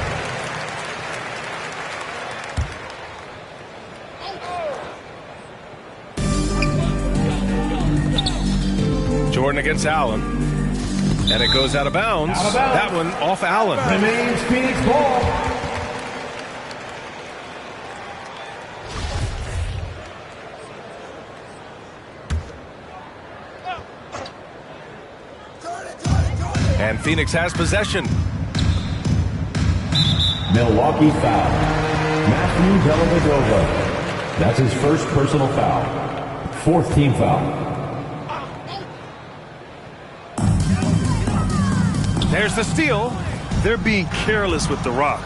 Jordan against Allen. And it goes out of bounds. That one off Allen. Remains Phoenix ball. And Phoenix has possession. Milwaukee foul. Matthew Dellavedova. That's his first personal foul. 4th team foul. There's the steal. They're being careless with the rock.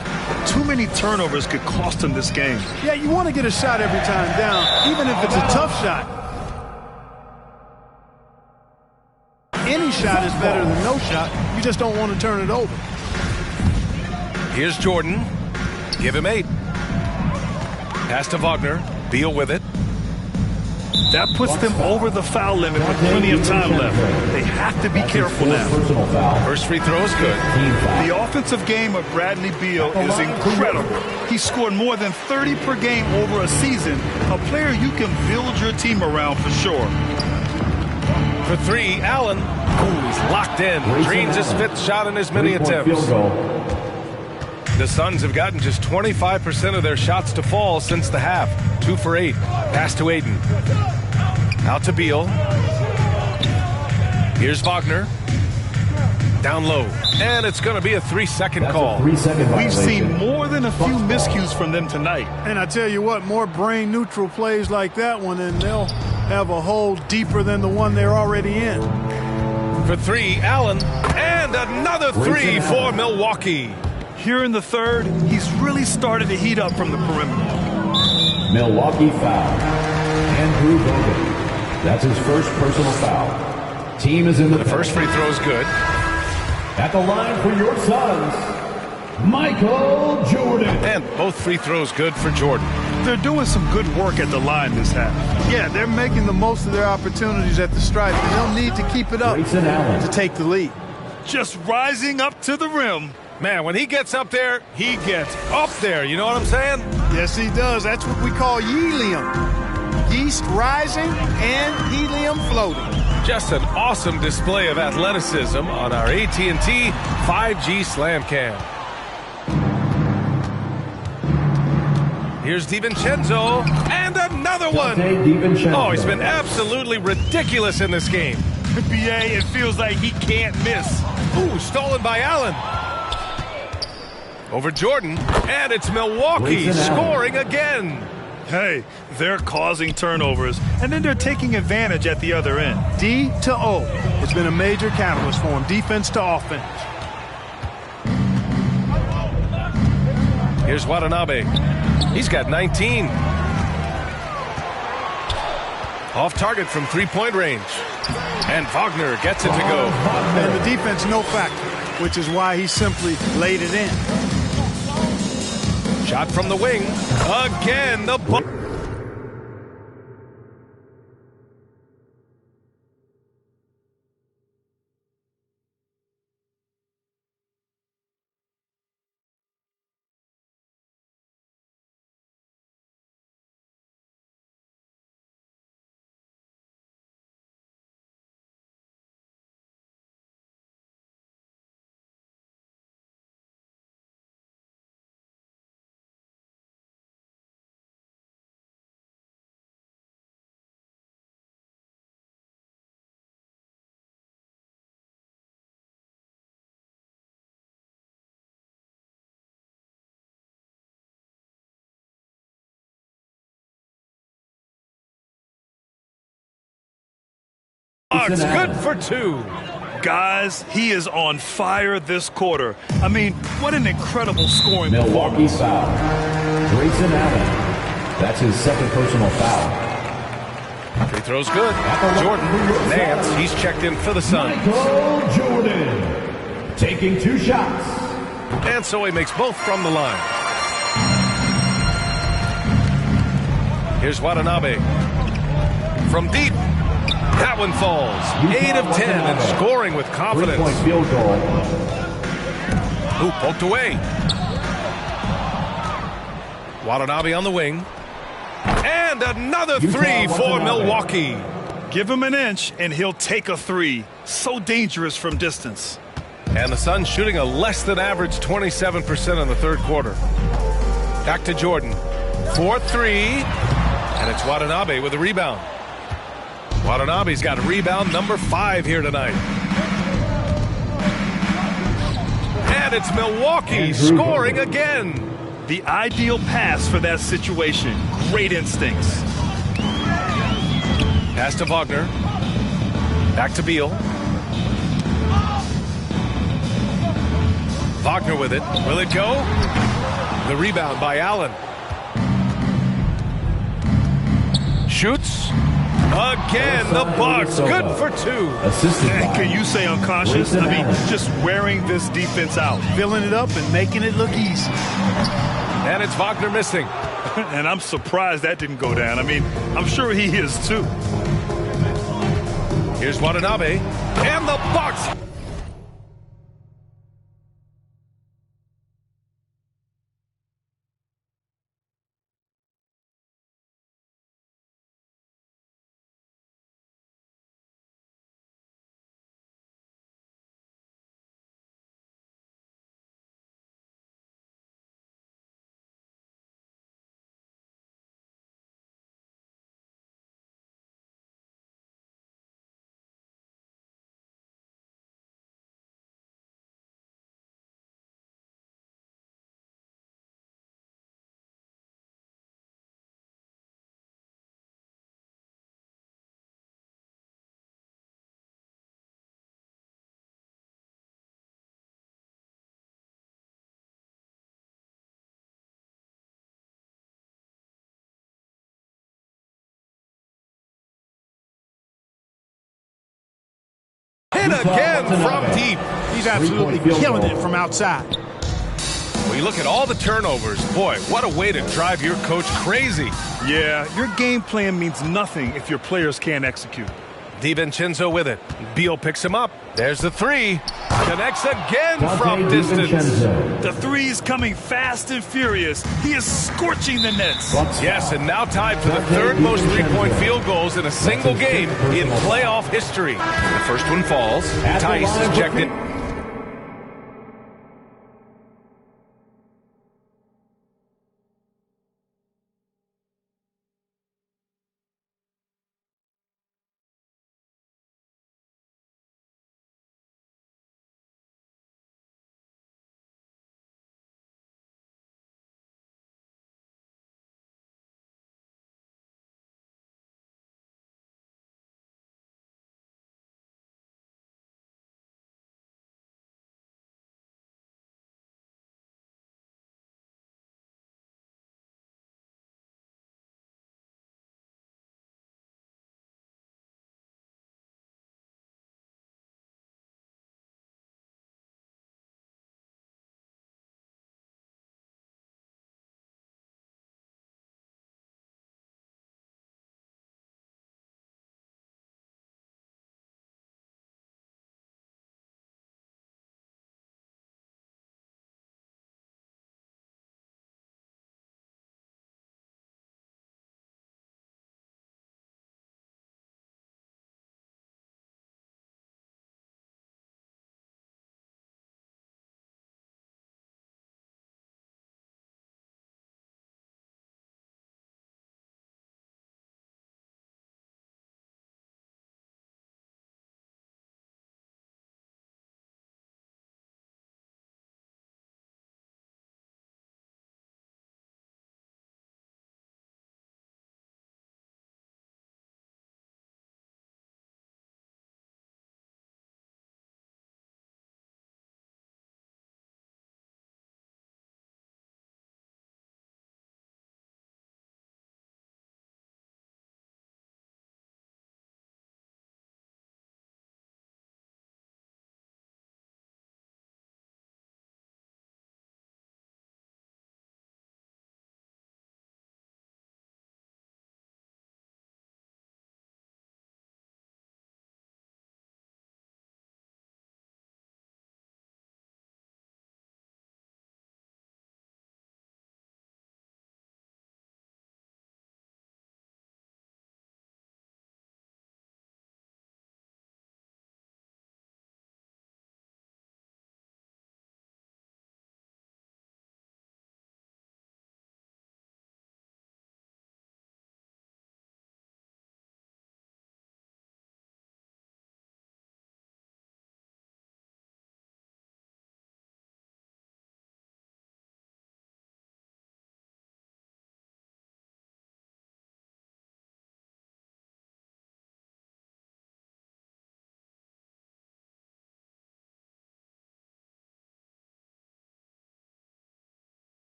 Too many turnovers could cost them this game. Yeah, you want to get a shot every time down, even if it's a tough shot. Any shot is better than no shot. You just don't want to turn it over. Here's Jordan. Give him 8. Pass to Wagner. Beal with it. That puts them over the foul limit with plenty of time left. They have to be careful now. First free throw is good. The offensive game of Bradley Beal is incredible. He scored more than 30 per game over a season. A player you can build your team around for sure. For 3, Allen. Ooh, he's locked in. Drains his 5th shot in as many attempts. The Suns have gotten just 25% of their shots to fall since the half. 2 for 8. Pass to Aiden. Out to Beal. Here's Wagner. Down low. And it's going to be a 3-second call. We've seen more than a few miscues from them tonight. And I tell you what, more brain-neutral plays like that one, and they'll have a hole deeper than the one they're already in. For 3, Allen. And another 3 for Milwaukee. Here in the third, he's really started to heat up from the perimeter. Milwaukee foul. Andrew Bogut. That's his first personal foul. Team is in the first free throw is good. At the line for your Suns, Michael Jordan. And both free throws good for Jordan. They're doing some good work at the line this half. Yeah, they're making the most of their opportunities at the stripe, and they'll need to keep it up to take the lead. Just rising up to the rim. Man, when he gets up there, he gets up there. You know what I'm saying? Yes, he does. That's what we call helium. Yeast rising and helium floating. Just an awesome display of athleticism on our AT&T 5G Slam Cam. Here's DiVincenzo, and another one. Oh, he's been absolutely ridiculous in this game. BA, it feels like he can't miss. Ooh, stolen by Allen. Over Jordan, and it's Milwaukee scoring again. Hey, they're causing turnovers, and then they're taking advantage at the other end. D to O. It's been a major catalyst for him, defense to offense. Here's Watanabe. He's got 19. Off target from 3-point range. And Wagner gets it to go. And the defense no factor, which is why he simply laid it in. Shot from the wing. Again, the ball. It's good for 2. Guys, he is on fire this quarter. I mean, what an incredible scoring Milwaukee performance. foul. Grayson Allen. That's his second personal foul. Free throw's good. Jordan, Nance, he's checked in for the Suns. Michael Jordan taking 2 shots. And so he makes both from the line. Here's Watanabe. From deep. That one falls. 8 of 10 and scoring with confidence. 3-point field goal. Ooh, poked away. Watanabe on the wing. And another 3 for Milwaukee. Give him an inch and he'll take a 3. So dangerous from distance. And the Suns shooting a less than average 27% in the third quarter. Back to Jordan. 4-3. And it's Watanabe with a rebound. Watanabe's got a rebound number 5 here tonight. And it's Milwaukee scoring again. The ideal pass for that situation. Great instincts. Pass to Wagner. Back to Beal. Wagner with it. Will it go? The rebound by Allen. Shoots. Again, the Bucks. Good for two. Can you say unconscious? I mean, just wearing this defense out. Filling it up and making it look easy. And it's Wagner missing. And I'm surprised that didn't go down. I mean, I'm sure he is too. Here's Watanabe. And the Bucks. Hit again from deep. He's absolutely killing it from outside. Well, you look at all the turnovers. Boy, what a way to drive your coach crazy. Yeah, your game plan means nothing if your players can't execute. DiVincenzo with it. Beal picks him up. There's the three. Connects again from distance. The three's coming fast and furious. He is scorching the nets. Yes, and now tied for the third most three-point field goals in a single game in playoff history. The first one falls. Tice is checked it.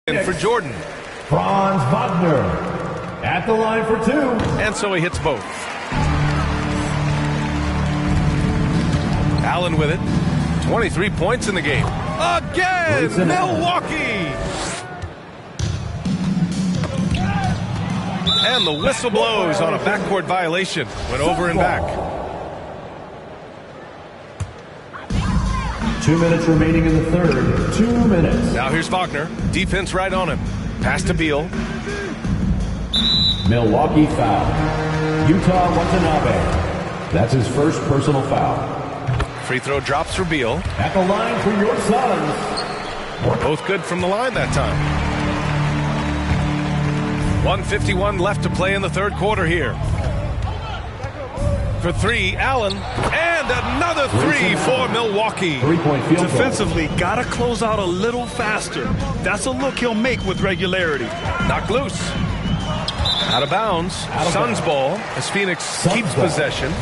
And for Jordan. Franz Wagner at the line for 2. And so he hits both. Allen with it. 23 points in the game. Again, Milwaukee! And the whistle blows on a backcourt violation. Went over and back. 2 minutes remaining in the third. 2 minutes. Now here's Wagner. Defense right on him. Pass to Beal. Milwaukee foul. Utah Watanabe. That's his first personal foul. Free throw drops for Beal. At the line for your Suns. Both good from the line that time. 1:51 left to play in the third quarter here. For 3, Allen. And another 3 for Milwaukee. 3-point field goal. Defensively, got to close out a little faster. That's a look he'll make with regularity. Knocked loose. Out of bounds. Suns ball as Phoenix keeps possession.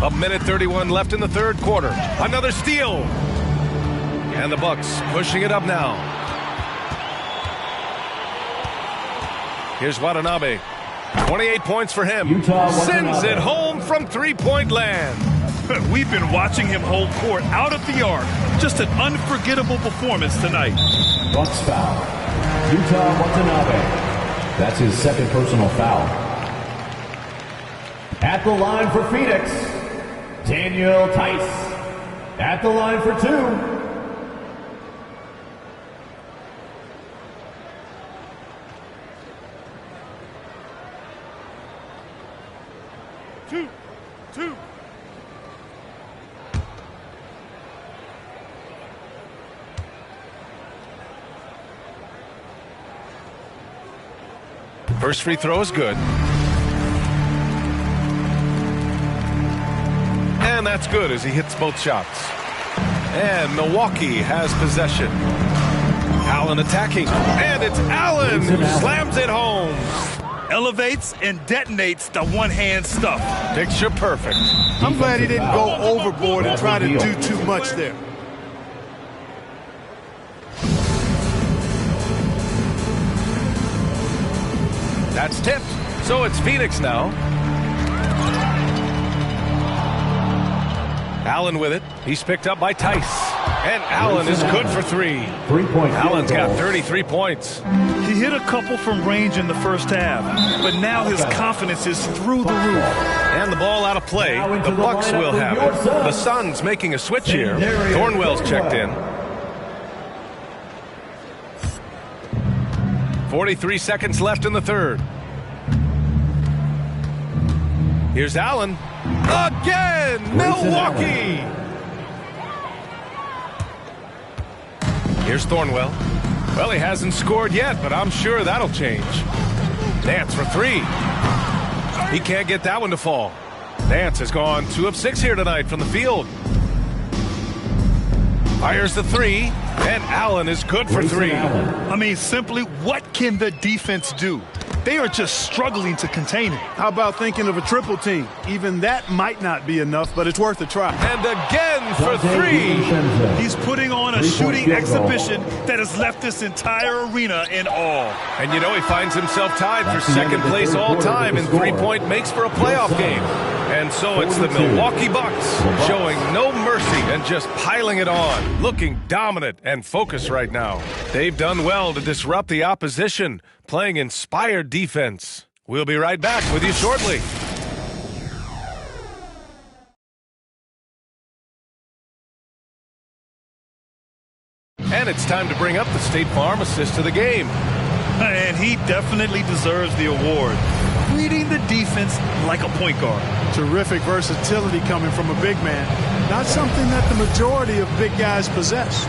A minute 31 left in the third quarter. Another steal. And the Bucks pushing it up now. Here's Watanabe. 28 points for him. Sends it home from three-point land. We've been watching him hold court out of the arc. Just an unforgettable performance tonight. Bucks foul. Utah Watanabe. That's his second personal foul. At the line for Phoenix, Daniel Tice. At the line for 2. First free throw is good. And that's good as he hits both shots. And Milwaukee has possession. Allen attacking. And it's Allen who slams it home. Elevates and detonates the one-hand stuff. Picture perfect. I'm glad he didn't go overboard and try to do too much there. That's tipped. So it's Phoenix now. Allen with it. He's picked up by Tice. And Allen is good for 3. 3-point. Allen's got 33 points. He hit a couple from range in the first half, but now his confidence is through the roof. And the ball out of play. The Bucks will have it. The Suns making a switch here. Thornwell's checked in. 43 seconds left in the third. Here's Allen. Again, Milwaukee! Here's Thornwell. Well, he hasn't scored yet, but I'm sure that'll change. Nance for 3. He can't get that one to fall. Nance has gone 2 of 6 here tonight from the field. Fires the 3, and Allen is good for 3. I mean, simply, what can the defense do? They are just struggling to contain it. How about thinking of a triple team? Even that might not be enough, but it's worth a try. And again for 3. He's putting on a shooting exhibition that has left this entire arena in awe. And you know, he finds himself tied for second place all time in three-point makes for a playoff game. And so it's the Milwaukee Bucks showing no mercy and just piling it on, looking dominant and focused right now. They've done well to disrupt the opposition, playing inspired defense. We'll be right back with you shortly. And it's time to bring up the State Farm assist to the game. And he definitely deserves the award. Reading the defense like a point guard. Terrific versatility coming from a big man. Not something that the majority of big guys possess.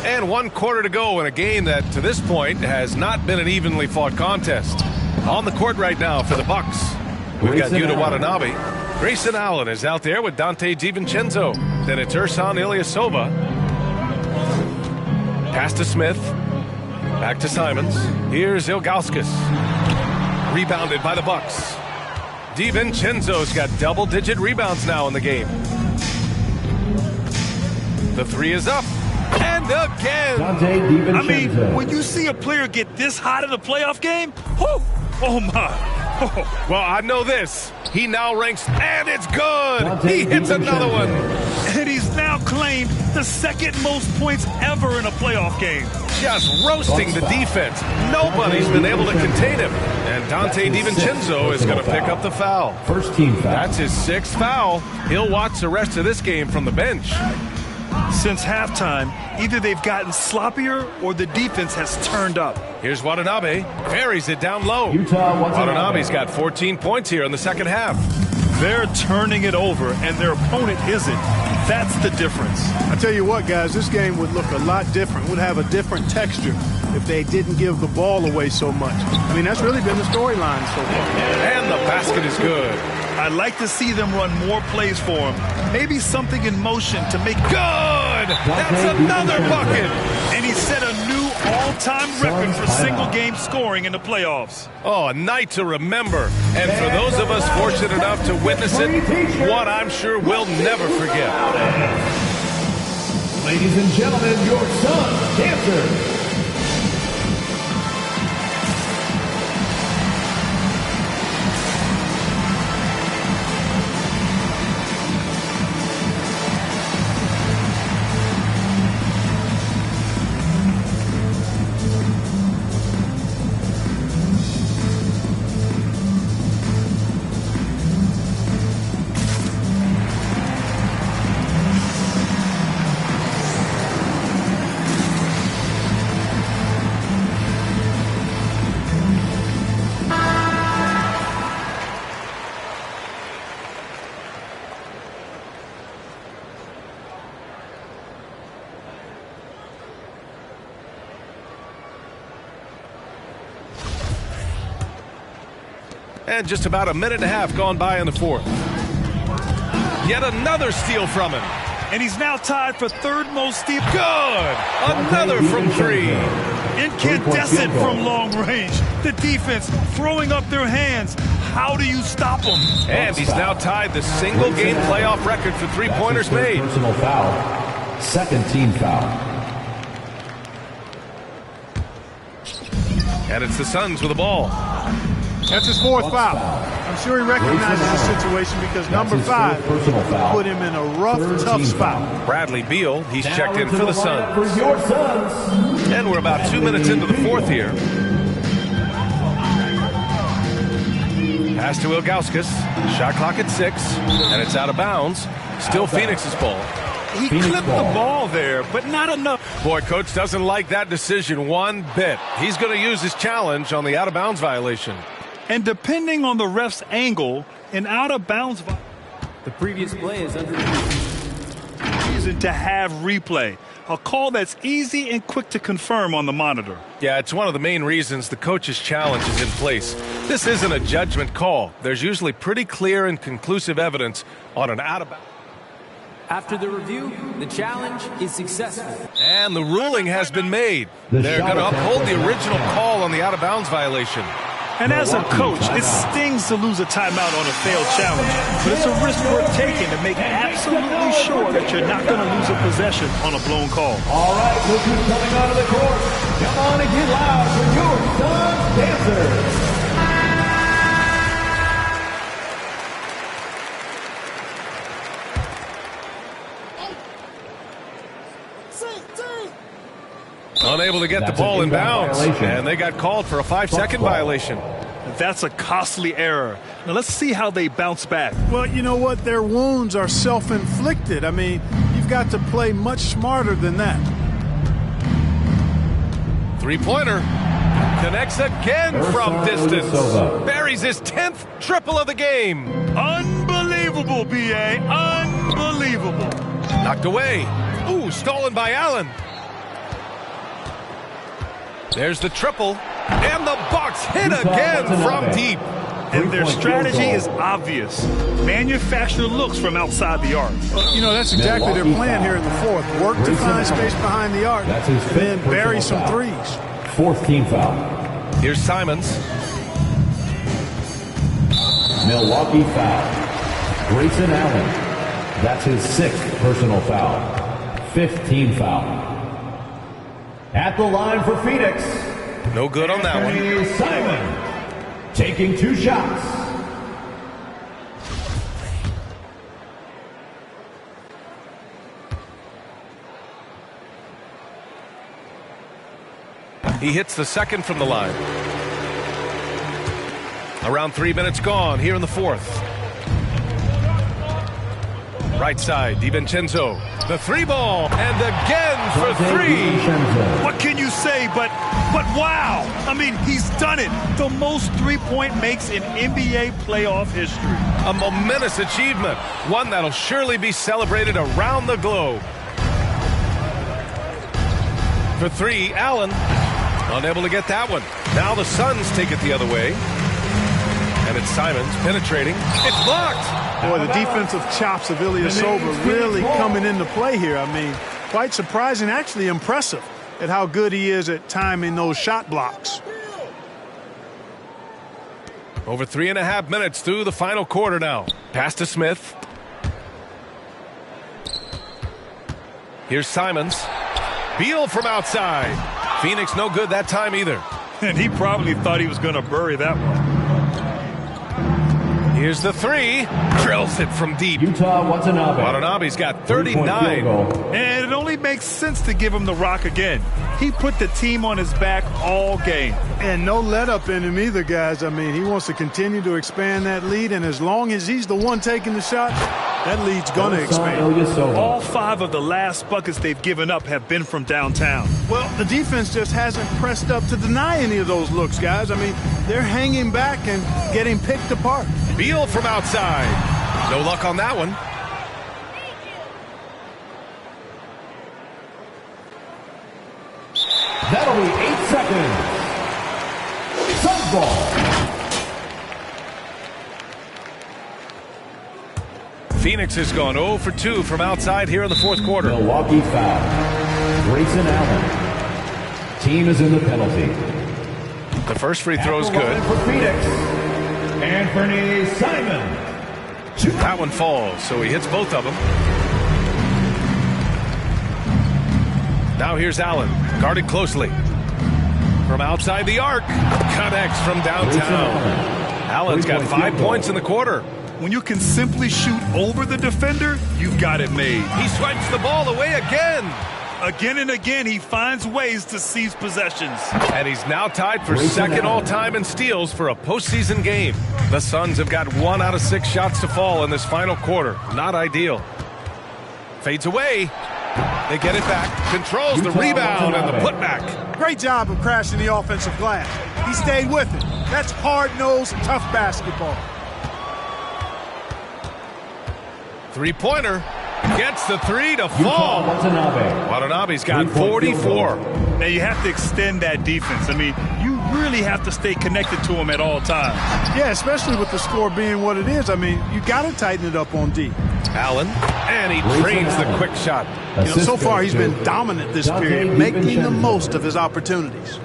And 1 quarter to go in a game that, to this point, has not been an evenly fought contest. On the court right now for the Bucks, we've got Yuta Watanabe. Grayson Allen is out there with Dante DiVincenzo. Then it's Ersan Ilyasova. Pass to Smith. Back to Simons. Here's Ilgauskas. Rebounded by the Bucks. DiVincenzo's got double-digit rebounds now in the game. The three is up. And again. I mean, when you see a player get this hot in a playoff game, oh my. Well, I know this. He now ranks, and it's good. He hits another one. And he's now claimed the second most points ever in a playoff game. Just roasting the defense. Nobody's been able to contain him. And Dante DiVincenzo is going to pick up the foul. First team foul. That's his 6th foul. He'll watch the rest of this game from the bench. Since halftime, either they've gotten sloppier or the defense has turned up. Here's Watanabe. Buries it down low. Watanabe's got 14 points here in the second half. They're turning it over, and their opponent isn't. That's the difference. I tell you what, guys, this game would look a lot different, would have a different texture if they didn't give the ball away so much. I mean, that's really been the storyline so far. And the basket is good. I'd like to see them run more plays for him. Maybe something in motion to make good. That's another bucket. And he set a new all-time record for single-game scoring in the playoffs. Oh, a night to remember. And for those of us fortunate enough to witness it, one I'm sure we'll never forget. Ladies and gentlemen, your Suns dancers. And just about a minute and a half gone by in the fourth. Yet another steal from him. And he's now tied for third most steal. Good! Another from three. Incandescent from long range. The defense throwing up their hands. How do you stop him? And he's now tied the single-game playoff record for three-pointers made. Personal foul. Second team foul. And it's the Suns with the ball. That's his 4th foul. I'm sure he recognizes the situation because number 5 put him in a rough, tough spot. Bradley Beal, he's checked in for the Suns. And we're about 2 minutes into the fourth here. Pass to Ilgauskas. Shot clock at 6, and it's out of bounds. Still Phoenix's ball. He clipped the ball there, but not enough. Boy, coach doesn't like that decision one bit. He's going to use his challenge on the out-of-bounds violation. And depending on the ref's angle, an out-of-bounds the previous play is under reason to have replay. A call that's easy and quick to confirm on the monitor. Yeah, it's one of the main reasons the coach's challenge is in place. This isn't a judgment call. There's usually pretty clear and conclusive evidence on an out-of-bounds. After the review, the challenge is successful. And the ruling has been made. They're going to uphold the original call on the out-of-bounds violation. And as a coach, it stings to lose a timeout on a failed challenge. But it's a risk worth taking to make absolutely sure that you're not going to lose a possession on a blown call. All right, look who's coming onto the court. Come on and get loud for your Suns dancers. Unable to get the ball in bounds, and they got called for a 5-second violation. That's a costly error. Now let's see how they bounce back. Well, you know what? Their wounds are self-inflicted. I mean, you've got to play much smarter than that. Three-pointer. Connects again from distance. Buries his 10th triple of the game. Unbelievable, B.A. Unbelievable. Knocked away. Ooh, stolen by Allen. There's the triple, and the Bucks hit again from deep. And their strategy is obvious. Manufacture looks from outside the arc. You know, that's exactly their plan here in the fourth. Work to find space behind the arc, then bury some threes. Fourth team foul. Here's Simons. Milwaukee foul. Grayson Allen. That's his 6th personal foul. 5th team foul. At the line for Phoenix. No good on that one. Simon taking 2 shots. He hits the second from the line. Around 3 minutes gone here in the fourth. Right side, DiVincenzo. The 3 ball, and again for 3. What can you say but wow? I mean, he's done it. The most three-point makes in NBA playoff history. A momentous achievement. One that'll surely be celebrated around the globe. For 3, Allen. Unable to get that one. Now the Suns take it the other way. And it's Simons penetrating. It's blocked. Boy, the defensive chops of Ilyasova really coming into play here. I mean, quite surprising, actually impressive at how good he is at timing those shot blocks. Over 3.5 minutes through the final quarter now. Pass to Smith. Here's Simons. Beal from outside. Phoenix no good that time either. And he probably thought he was going to bury that one. Here's the 3. Drills it from deep. Utah Watanabe. Watanabe's got 39. And it only makes sense to give him the rock again. He put the team on his back all game. And no let up in him either, guys. I mean, he wants to continue to expand that lead, and as long as he's the one taking the shot, that lead's going to expand. All 5 of the last buckets they've given up have been from downtown. Well, the defense just hasn't pressed up to deny any of those looks, guys. I mean, they're hanging back and getting picked apart. Beal from outside. No luck on that one. That'll be 8 seconds. Suns ball. Phoenix has gone 0 for 2 from outside here in the fourth quarter. Milwaukee foul. Grayson Allen. Team is in the penalty. The first free throw is good. For Phoenix. Anthony Simon. That one falls, so he hits both of them. Now here's Allen, guarded closely. From outside the arc, connects from downtown. Allen's got 5 points in the quarter. When you can simply shoot over the defender, you've got it made. He swipes the ball away again. Again and again, he finds ways to seize possessions. And he's now tied for second all-time in steals for a postseason game. The Suns have got 1 out of 6 shots to fall in this final quarter. Not ideal. Fades away. They get it back. Controls the rebound and the putback. Great job of crashing the offensive glass. He stayed with it. That's hard-nosed, tough basketball. Three-pointer. Gets the 3 to fall. Watanabe's got 44. Now you have to extend that defense. I mean, you really have to stay connected to him at all times. Yeah, especially with the score being what it is. I mean, you got to tighten it up on D. Allen, and he trades the quick shot. You know, so far he's been dominant this period, making the most of his opportunities.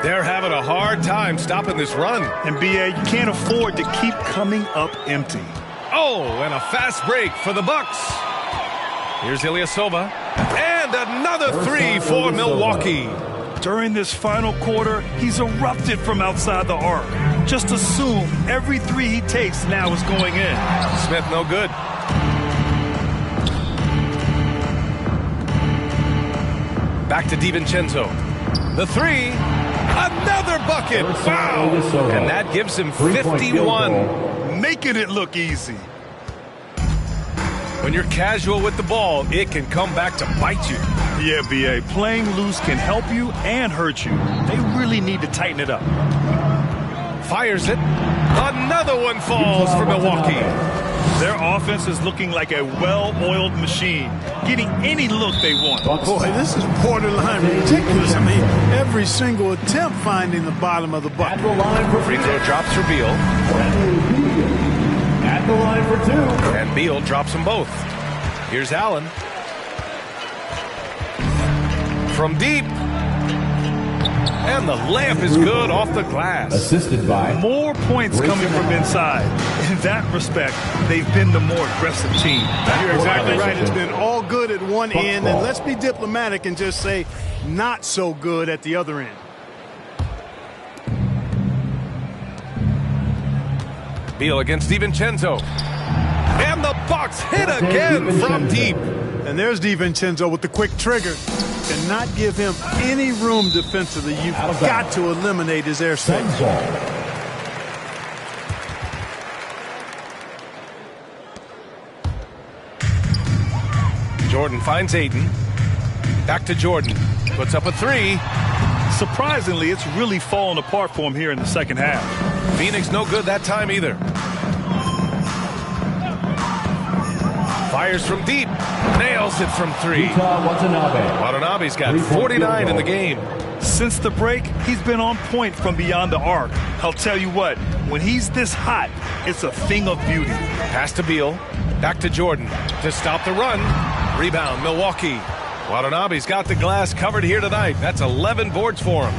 They're having a hard time stopping this run. And B.A., you can't afford to keep coming up empty. Oh, and a fast break for the Bucks. Here's Ilyasova. And another 3 for Milwaukee. During this final quarter, he's erupted from outside the arc. Just assume every 3 he takes now is going in. Smith no good. Back to DiVincenzo. The 3. Another bucket. Wow. And that gives him 51. Making it look easy. When you're casual with the ball, it can come back to bite you. Yeah, B.A., playing loose can help you and hurt you. They really need to tighten it up. Fires it. Another one falls for Milwaukee. Their offense is looking like a well-oiled machine, getting any look they want. Boy, this is borderline ridiculous. I mean, every single attempt finding the bottom of the bucket. Free throw drops for Beal. At the line for 2. And Beal drops them both. Here's Allen. From deep. And the layup is good off the glass. Assisted by more points coming from inside. In that respect, they've been the more aggressive team. You're exactly right. It's been all good at one end, and let's be diplomatic and just say not so good at the other end. Beal against DiVincenzo. And the Bucks hit again from deep. And there's DiVincenzo with the quick trigger. Cannot give him any room defensively. You've got to eliminate his airspace. Jordan finds Ayton. Back to Jordan. Puts up a 3. Surprisingly, it's really fallen apart for him here in the second half. Phoenix no good that time either. Fires from deep. Nails it from 3. Watanabe's got 49 in the game. Since the break, he's been on point from beyond the arc. I'll tell you what, when he's this hot, it's a thing of beauty. Pass to Beal. Back to Jordan to stop the run. Rebound, Milwaukee. Watanabe's got the glass covered here tonight. That's 11 boards for him.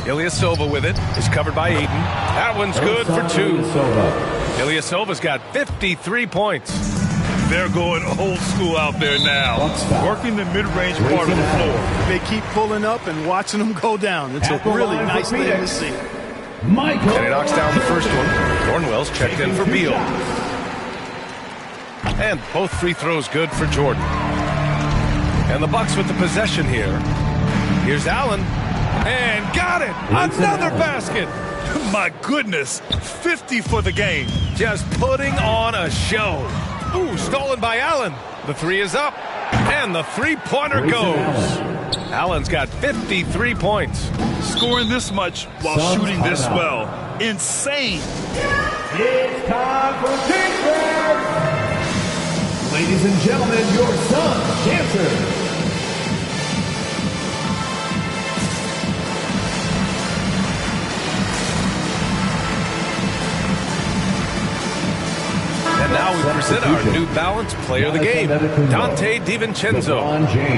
Ilyasova with it. Is covered by Ayton. That one's good for 2. Ilyasova's got 53 points. They're going old school out there now. Working the mid-range part of the floor. They keep pulling up and watching them go down. It's a really nice thing to see. And he knocks down the first one. Thornwell's checked in for Beal. And both free throws good for Jordan. And the Bucks with the possession here. Here's Allen. And got it! Another basket! My goodness, 50 for the game. Just putting on a show. Ooh, stolen by Allen. The 3 is up. And the three-pointer goes. Allen's got 53 points. Scoring this much while shooting this well. Insane. It's time for defense. Ladies and gentlemen, your Suns dancers. And now we present our New Balance player of the game, Donte DiVincenzo.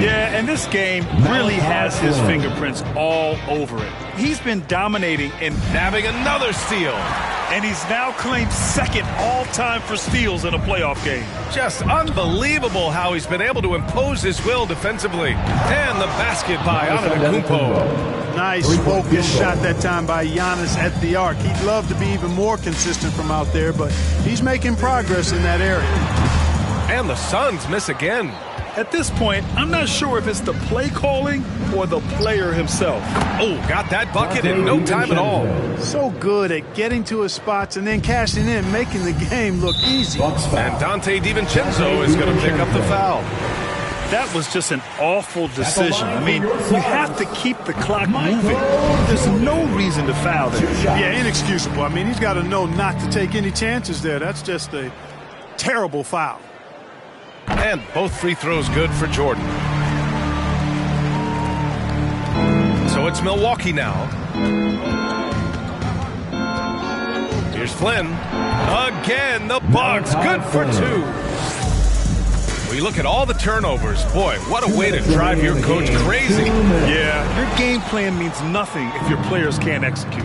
Yeah, and this game really has his fingerprints all over it. He's been dominating and nabbing another steal. And he's now claimed second all-time for steals in a playoff game. Just unbelievable how he's been able to impose his will defensively. And the basket by Antetokounmpo. Nice focused shot that time by Giannis at the arc. He'd love to be even more consistent from out there, but he's making progress in that area. And the Suns miss again. At this point, I'm not sure if it's the play calling or the player himself. Oh, got that bucket in no time at all. So good at getting to his spots and then cashing in, making the game look easy. And Donte DiVincenzo is going to pick up the foul. That was just an awful decision. I mean, you have to keep the clock moving. There's no reason to foul there. Yeah, inexcusable. I mean, he's got to know not to take any chances there. That's just a terrible foul. And both free throws good for Jordan. So it's Milwaukee now. Here's Flynn. Again, the Bucks. Good for 2. We look at all the turnovers. Boy, what a way to drive your coach crazy. Yeah, your game plan means nothing if your players can't execute.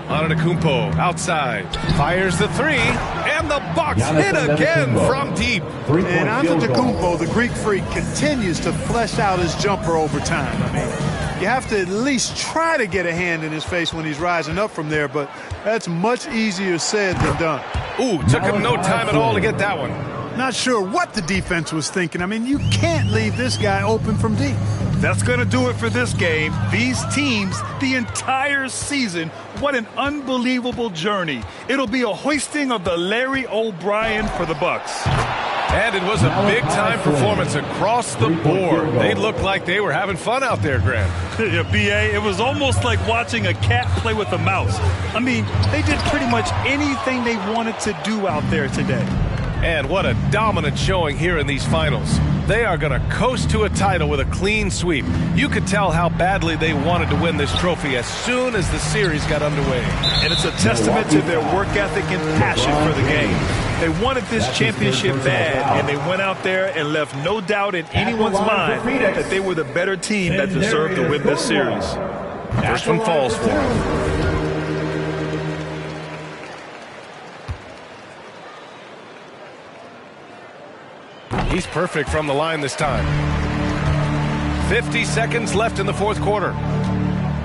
Antetokounmpo outside. Fires the 3. And the Bucks hit again from deep. And Antetokounmpo, the Greek freak, continues to flesh out his jumper over time. I mean, you have to at least try to get a hand in his face when he's rising up from there, but that's much easier said than done. Ooh, took him no time at all to get that one. Not sure what the defense was thinking. I mean, you can't leave this guy open from deep. That's going to do it for this game. These teams, the entire season, what an unbelievable journey. It'll be a hoisting of the Larry O'Brien for the Bucks. And it was a big-time performance across the board. They looked like they were having fun out there, Grant. Yeah, B.A., it was almost like watching a cat play with a mouse. I mean, they did pretty much anything they wanted to do out there today. And what a dominant showing here in these finals. They are going to coast to a title with a clean sweep. You could tell how badly they wanted to win this trophy as soon as the series got underway. And it's a testament to their work ethic and passion for the game. They wanted this championship bad, and they went out there and left no doubt in anyone's mind that they were the better team that deserved to win this series. First one falls for them. He's perfect from the line this time. 50 seconds left in the fourth quarter.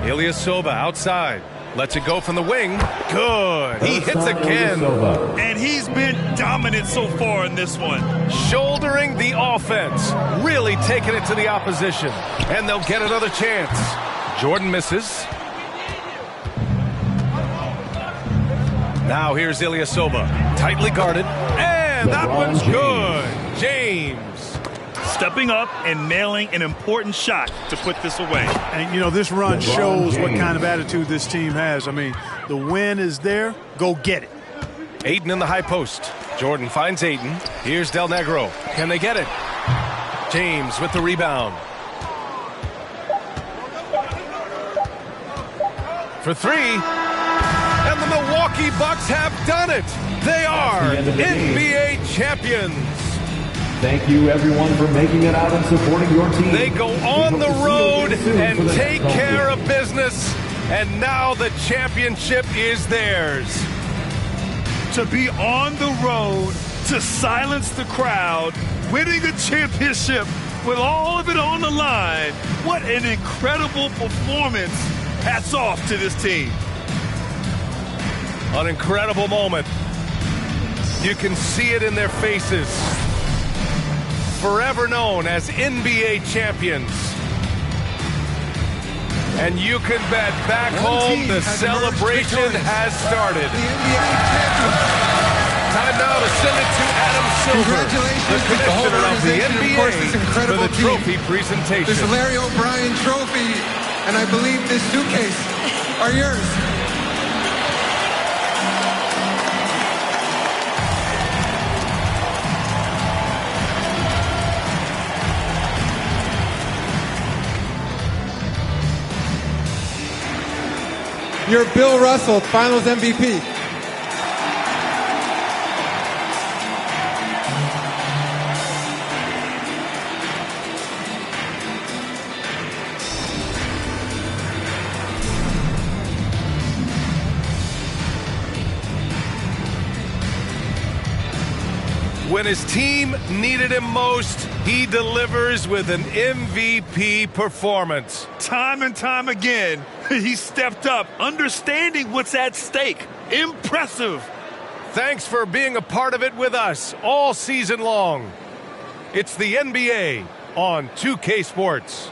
Ilyasova outside. Lets it go from the wing. Good. He hits again. And he's been dominant so far in this one. Shouldering the offense. Really taking it to the opposition. And they'll get another chance. Jordan misses. Now here's Ilyasova. Tightly guarded. And that one's good. James stepping up and nailing an important shot to put this away. And, you know, this run shows what kind of attitude this team has. I mean, the win is there. Go get it. Ayton in the high post. Jordan finds Ayton. Here's Del Negro. Can they get it? James with the rebound. For three. And the Milwaukee Bucks have done it. They are NBA champions. Thank you, everyone, for making it out and supporting your team. They go on the road and take care of business, and now the championship is theirs. To be on the road, to silence the crowd, winning a championship with all of it on the line, what an incredible performance. Hats off to this team. An incredible moment. You can see it in their faces. Forever known as NBA champions. And you can bet back home the celebration has started. Time now to send it to Adam Silver, the commissioner of the NBA, for the trophy presentation. This Larry O'Brien trophy, and I believe this suitcase are yours. You're Bill Russell, Finals MVP. When his team needed him most, he delivers with an MVP performance. Time and time again, he stepped up, understanding what's at stake. Impressive. Thanks for being a part of it with us all season long. It's the NBA on 2K Sports.